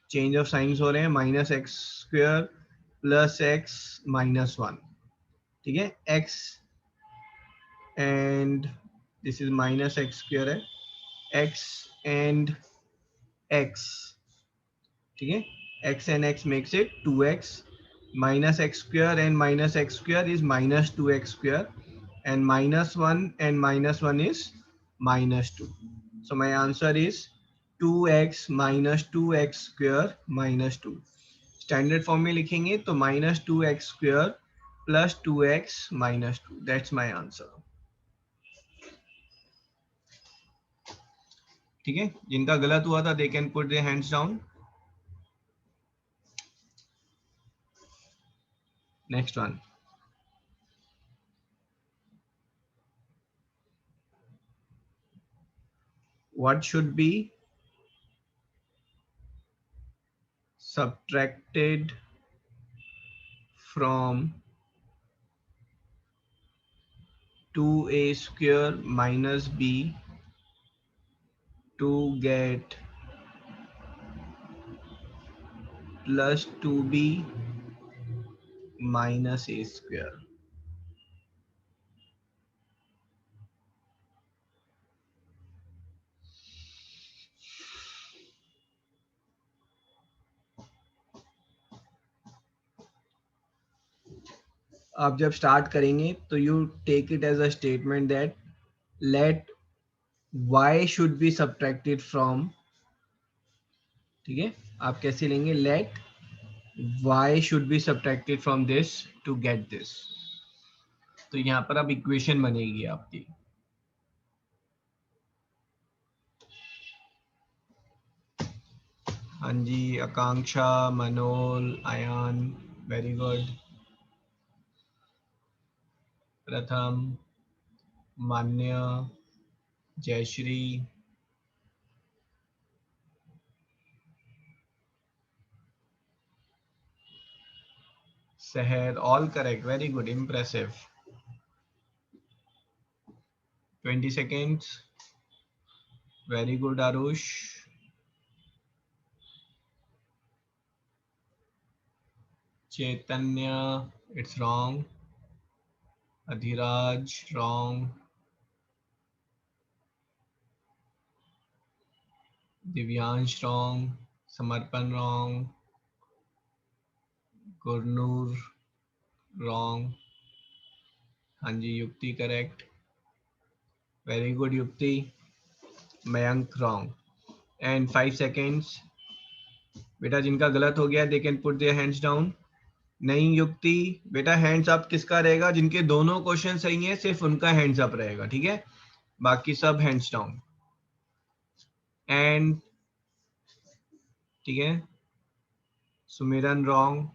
Change of signs हो रहे हैं. Minus x square plus x minus 1. ठीक है. x and this is minus x square है. x and x. ठीक है. x and x makes it 2x. Minus x square and minus x square is minus 2x square, and minus 1 and minus 1 is minus 2. So my answer is 2x minus 2x square minus 2. Standard form में लिखेंगे तो minus 2x square plus 2x minus 2. That's my answer. ठीक है. जिनका गलत हुआ था they can put their hands down. Next one. What should be subtracted from 2a square minus b to get plus 2b minus a square? आप जब start करेंगे तो you take it as a statement that let y should be subtracted from. ठीक है. आप कैसे लेंगे? Let y should be subtracted from this to get this. तो यहाँ पर अब इक्वेशन बनेगी आपकी. हाँ जी, आकांक्षा, मनोल, आयान, वेरी गुड. प्रथम, मान्य, Jayashree, Seher, all correct. Very good. Impressive. 20 seconds. Very good, Arush. Chaitanya, it's wrong. Adhiraj, wrong. Divyansh, wrong. Samarpan, wrong. Gurnur, wrong. Hanji, Yukti, correct. Very good, Yukti. Mayank, wrong. And 5 seconds. बेटा जिनका गलत हो गया they can put their hands down. नहीं युक्ति, बेटा hands up किसका रहेगा? जिनके दोनों क्वेश्चन सही हैं सिर्फ उनका हैंड्स अप रहेगा, ठीक है? बाकी सब हैंड्स डाउन. एंड ठीक है, सुमिरन wrong.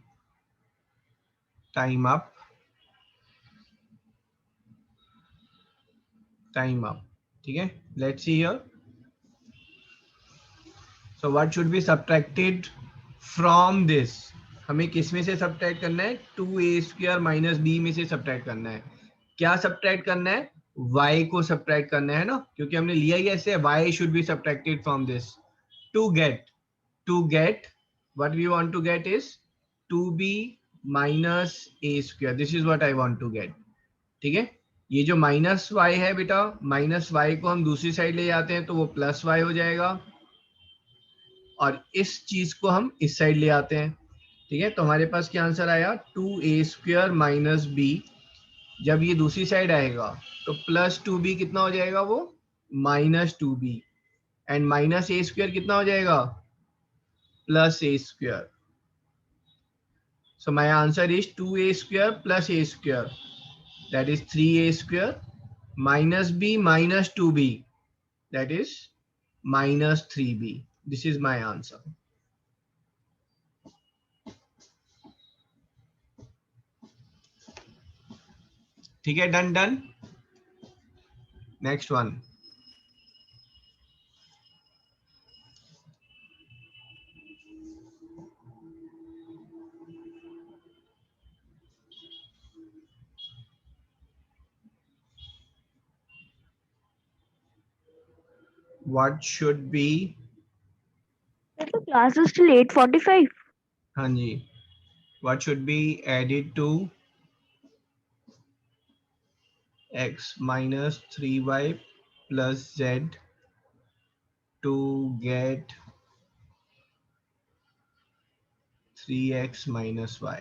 Time up. Time up. ठीक है, let's see here. So what should be subtracted from this? हमें किस में से सब्ट्रैक्ट करना है? 2a² माइनस b में से सब्ट्रैक्ट करना है. क्या सब्ट्रैक्ट करना है? y को सब्ट्रैक्ट करना है ना, क्योंकि हमने लिया ही ऐसे, y should be subtracted from this to get what we want to get is 2b minus a². This is what I want to get. ठीक है, ये जो माइनस y है बेटा, माइनस y को हम दूसरी साइड ले जाते हैं तो वो प्लस y हो जाएगा, और इस चीज को हम इस साइड ले आते हैं. ठीक है, तो हमारे पास क्या आंसर आया? 2a² minus b. जब ये दूसरी साइड आएगा तो प्लस 2b कितना हो जाएगा? वो minus 2b. And minus a² कितना हो जाएगा? Plus a². So my answer is 2a² plus a². That is 3a² minus b minus 2b. That is minus 3b. This is my answer. ठीक है, done. Next one. What should be? The class is till 8:45. हाँ जी. What should be added to x minus 3y plus z to get 3x minus y?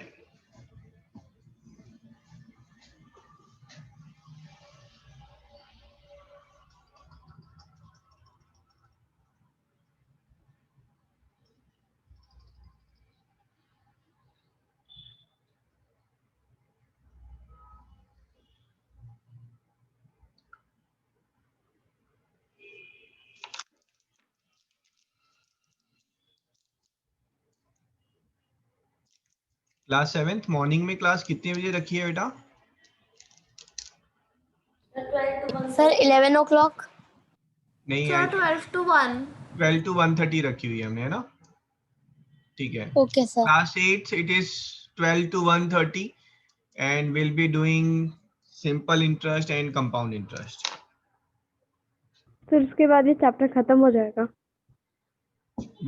Class 7th morning में class कितने बजे रखी है बेटा? Sir 11 o'clock. नहीं, 12 to 1. 12 to 1:30 रखी हुई है हमने, है ना? ठीक है. Okay, sir. Class 8 it is 12 to 1:30 and we'll be doing simple interest and compound interest. फिर उसके बाद ये चैप्टर खत्म हो जाएगा.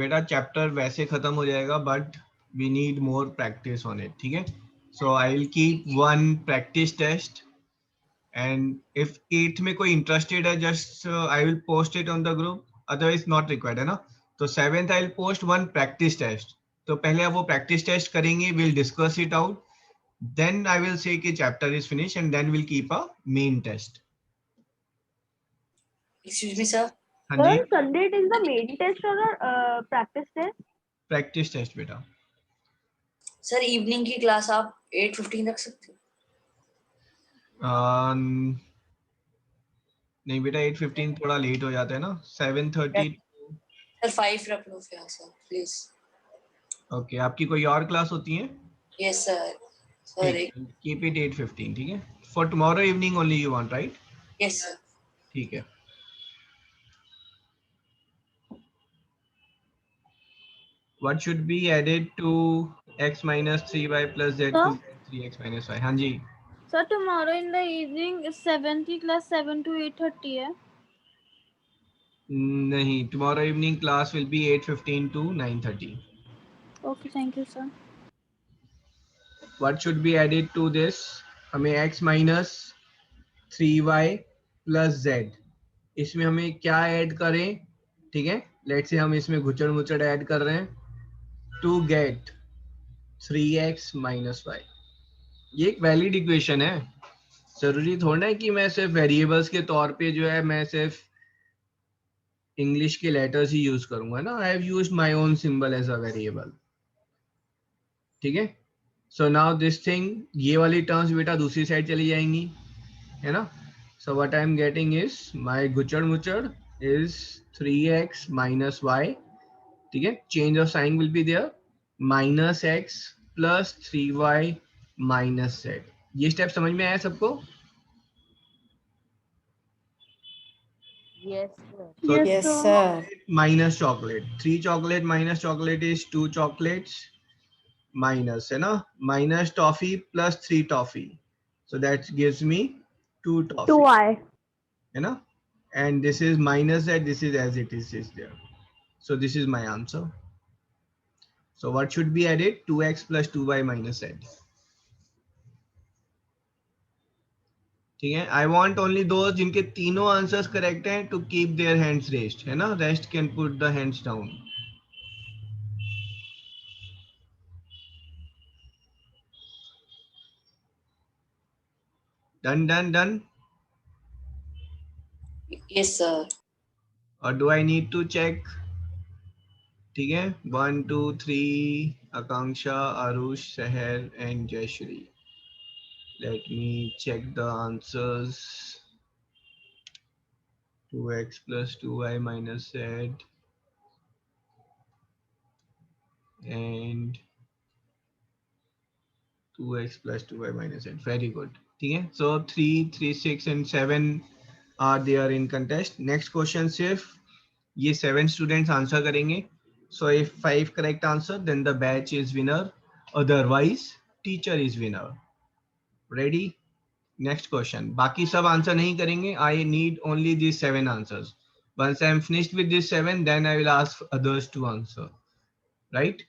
बेटा चैप्टर वैसे खत्म हो जाएगा but we need more practice on it. ठीक है, so I will keep one practice test and if 8th में कोई interested है just I will post it on the group, otherwise not required, है ना? तो 7th I will post one practice test. तो पहले आप वो practice test करेंगे, we'll discuss it out, then I will say कि chapter is finished and then we'll keep a main test. Excuse me, sir. हाँ जी, Sunday it is the main test or practice test? practice test बेटा. Sir evening की class आप 8:15 रख सकते हो? नहीं बेटा 8:15 थोड़ा लेट हो जाता है ना, 7:30। सर 5 रख लो फिर सर प्लीज। ओके, आपकी कोई और क्लास होती है? Yes sir. सर ठीक, कीप इट 8:15, ठीक है। For tomorrow evening only you want, right? Yes sir. ठीक है। What should be added to x minus 3y plus z to Sir? 3x minus y? हाँ जी। So tomorrow in the evening is 70 class 7 to 8:30 है? नहीं, tomorrow evening class will be 8:15 to 9:30. Okay, thank you sir. What should be added to this? हमें x minus 3y plus z, इसमें हमें क्या add करें? ठीक है, लेट्स से हम इसमें घुचड़ मुचड़ ऐड कर रहे हैं to get 3x minus y। ये एक वैलिड इक्वेशन है। जरूरी थोड़ा है कि मैं सिर्फ वेरिएबल्स के तौर पे जो है मैं सिर्फ इंग्लिश के लेटर्स ही यूज करूंगा ना। I have used my own symbol as a variable, ठीक है। सो नाउ दिस थिंग, ये वाली टर्म्स बेटा दूसरी साइड चली जाएंगी, है ना। So what I am getting is my गुचड़ मुचड़ इज 3x minus y, ठीक है। Change of sign will be there, minus x plus 3y minus z। ये स्टेप समझ में आया सबको? Yes, sir. So Yes, sir. minus chocolate, 3 chocolate minus chocolate is 2 chocolates, minus है ना, minus toffee plus 3 toffee, so that gives me 2 toffee, 2y. है ना। And this is minus that, this is as it is there, so this is my answer. So what should be added? 2x plus 2y minus z, ठीक है। I want only दो जिनके तीनों answers correct हैं to keep their hands raised, है ना। Rest can put the hands down. Done done done. Yes sir. और do I need to check? ठीक है, 1 2 3 Akanksha, Aarush, Sahar and Jayshree. Let me check the answers. 2x plus 2y minus z and 2x plus 2y minus z. Very good. ठीक है, so 3 3 6 and 7 are there in contest. Next question सिर्फ ये 7 students answer करेंगे. So if 5 correct answer, then the batch is winner. Otherwise, teacher is winner. Ready? Next question. बाकी सब answer नहीं करेंगे. I need only these 7 answers. Once I am finished with these 7, then I will ask others to answer. Right?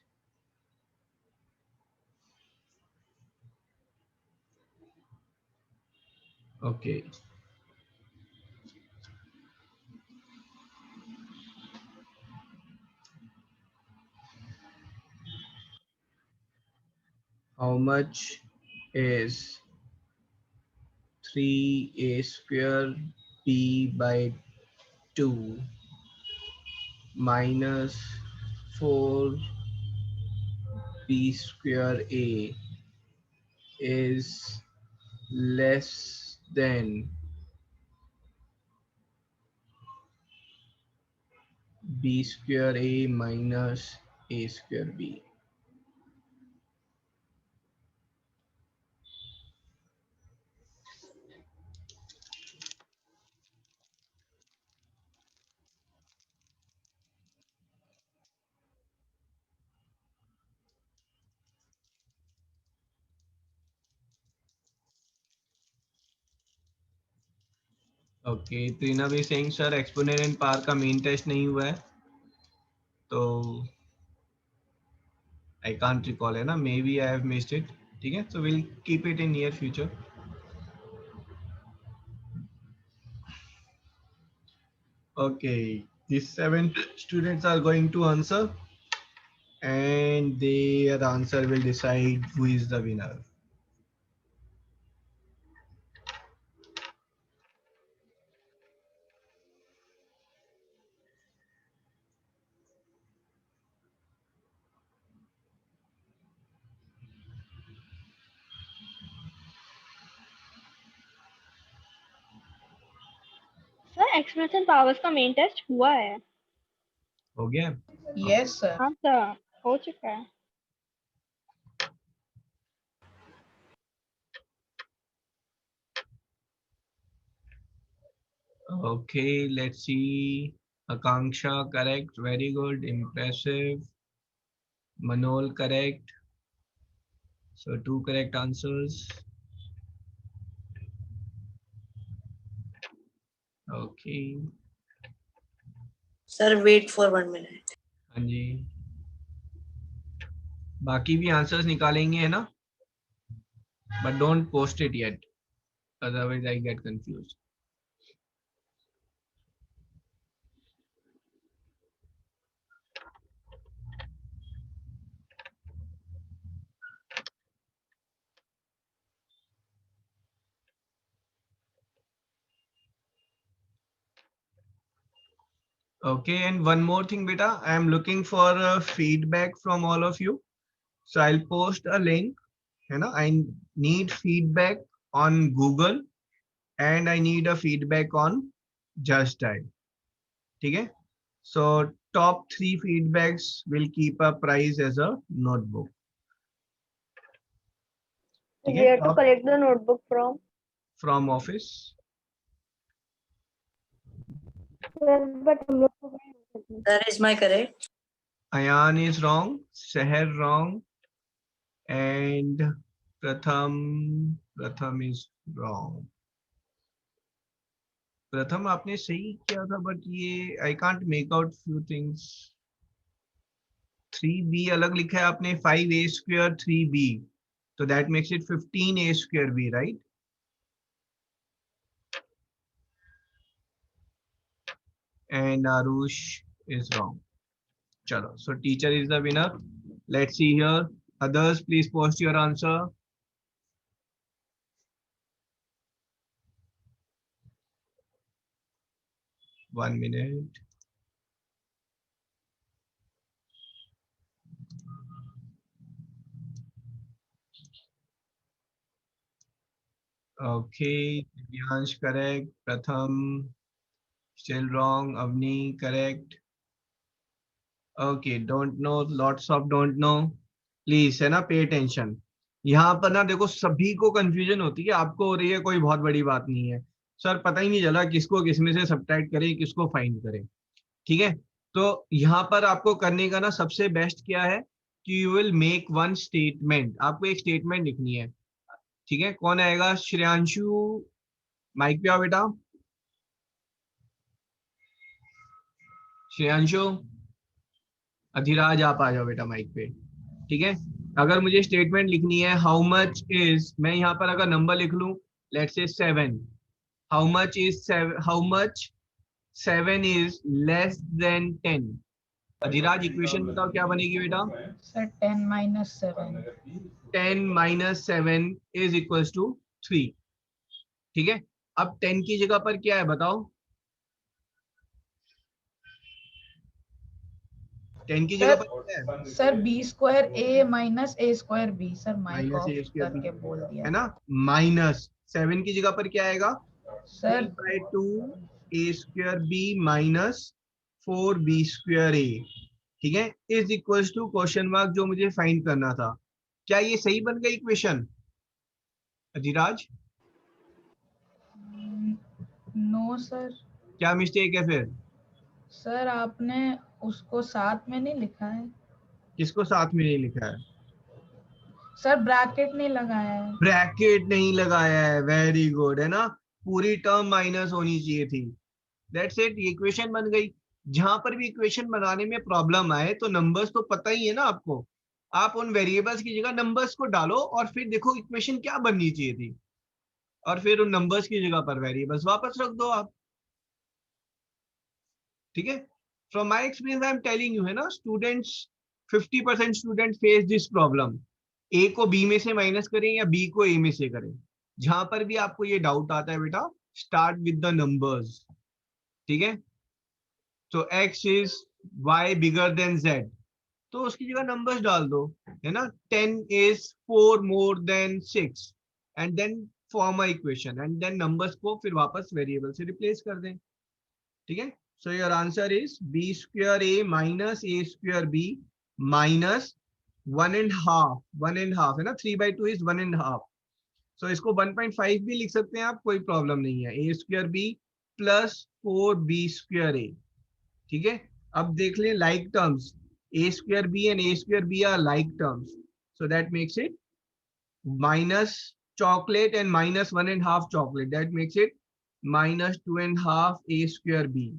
Okay. How much is 3a square b by 2 minus 4b square a is less than b square a minus a square b? Okay, Trina भी saying sir exponent पार का main test नहीं हुआ है, तो I can't recall, है ना, maybe I have missed it. ठीक है, so will keep it in near future. Okay, these 7 students are going to answer and their answer will decide who is the winner. Expression powers का main test हुआ है। हो गया? Yes, sir. हाँ sir, हो चुका है। Okay, let's see. Akanksha, correct. Very good. Impressive. Manol, correct. So 2 correct answers. Okay. Sir, wait for 1 minute. हाँ जी, बाकी भी आंसर्स निकालेंगे है ना, but don't post it yet, otherwise I get confuse. Okay, and one more thing, beta, I am looking for feedback from all of you. So I'll post a link, है ना, I need feedback on Google and I need a feedback on Just Dial. ठीक है? So top 3 feedbacks will keep a prize as a notebook. ठीक है? Where to collect the notebook from? From office. But हम लोग को That is my correct. Ayan is wrong, Seher wrong, and Pratham is wrong. Pratham आपने सही किया था, but ये I can't make out few things. 3b अलग लिखा है आपने, 5a square 3b, so that makes it 15a square b, right? And Arush is wrong. Chalo, so teacher is the winner. Let's see here. Others, please post your answer. One minute. Okay, Divyansh correct. Pratham still wrong. Avni correct. Okay, don't know. Lots of don't know. Please है ना, pay attention. यहाँ पर ना देखो, सभी को confusion होती है, आपको हो रही है, कोई बहुत बड़ी बात नहीं है। सर पता ही नहीं चला किसको किसमें से सब्ट्रैक्ट करें, किसको फाइंड करें। ठीक है, तो यहाँ पर आपको करने का ना सबसे बेस्ट क्या है कि you will make one statement. आपको एक स्टेटमेंट लिखनी है। ठीक है, कौन आएगा? श्रेयांशु माइक पे आओ बेटा। श्रेयांशु, अधिराज आप आ जाओ बेटा माइक पे। ठीक है, अगर मुझे स्टेटमेंट लिखनी है, हाउ मच इज, मैं यहाँ पर अगर नंबर लिख लूं, let's say 7, how much is 7 is less than 10। Adhiraj equation बताओ क्या बनेगी बेटा? Sir, 10 minus 7. 10 minus 7 is equals to 3। ठीक है, अब 10 की जगह पर क्या है बताओ? 10 की जगह पर क्या है? Sir, b square a minus a square b. Sir, mic Minus off a square b, करके बोल दिया है ना? माइनस 7 की जगह पर क्या आएगा? Sir, 3/2 a square b minus 4b square a। ठीक है, is equals to question mark, जो मुझे फाइंड करना था। क्या ये सही बन गई इक्वेशन अधिराज? no sir. क्या मिस्टेक है फिर? सर आपने उसको साथ में नहीं लिखा है। किसको साथ में नहीं लिखा है? सर ब्रैकेट नहीं लगाया है। ब्रैकेट नहीं लगाया है, वेरी गुड, है ना? पूरी टर्म माइनस होनी चाहिए थी। दैट्स इट, इक्वेशन बन गई। जहां पर भी इक्वेशन बनाने में प्रॉब्लम आए तो नंबर्स तो पता ही है ना आपको, आप उन वेरिएबल्स की जगह नंबर्स को डालो और फिर देखो इक्वेशन क्या बननी चाहिए थी, और फिर उन नंबर्स की जगह पर वेरिएबल्स वापस रख दो आप। ठीक है, from my experience I am telling you, है ना students, 50% student face this problem. A को बी में से माइनस करें या बी को ए में से करें। जहां पर भी आपको ये डाउट आता है बेटा, स्टार्ट विद द नंबर्स। ठीक है, तो x is y bigger than z, तो उसकी जगह नंबर्स डाल दो, है ना? 10 is 4 more than 6 and then form a equation, and then numbers को फिर वापस वेरिएबल से रिप्लेस कर दें। ठीक है. So your answer is b square a minus a square b minus 1.5. 1.5 है ना, 3/2 is 1.5. So इसको 1.5 भी लिख सकते हैं आप, कोई प्रॉब्लम नहीं है. a square b plus 4b square a. ठीक है. अब देख लें like terms. a square b and a square b are like terms. So that makes it minus chocolate and minus 1.5 chocolate. That makes it minus 2.5 a square b.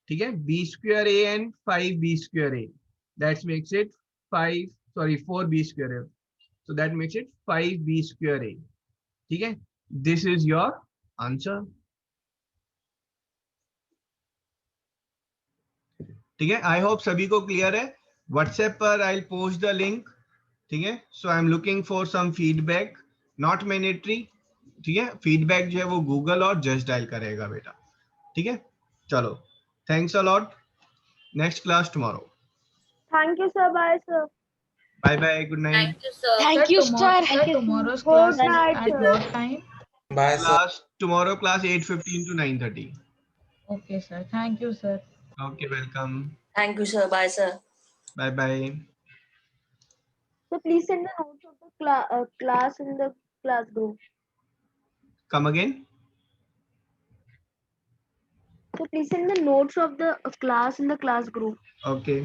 ठीक है. b square a and 5b square a. That makes it 4b square a. So that makes it 5b square a. ठीक है. This is your answer. ठीक है. I hope सभी को clear है. WhatsApp पर I'll post the link. ठीक है. So I'm looking for some feedback. Not mandatory. ठीक है. Feedback जो है वो Google और Just Dial करेगा बेटा. ठीक है. चलो. Thanks a lot. Next class tomorrow. Thank you, sir. Bye, sir. Bye bye. Good night. Thank you, sir. Thank you, sir. Tomorrow's Good class is night, at sir. what time? Bye, sir. Tomorrow class 8:15 to 9:30. Okay, sir. Thank you, sir. Okay, welcome. Thank you, sir. Bye, sir. Bye bye. So please send the notes of the class in the class group. Come again. So please send the notes of the class in the class group. Okay.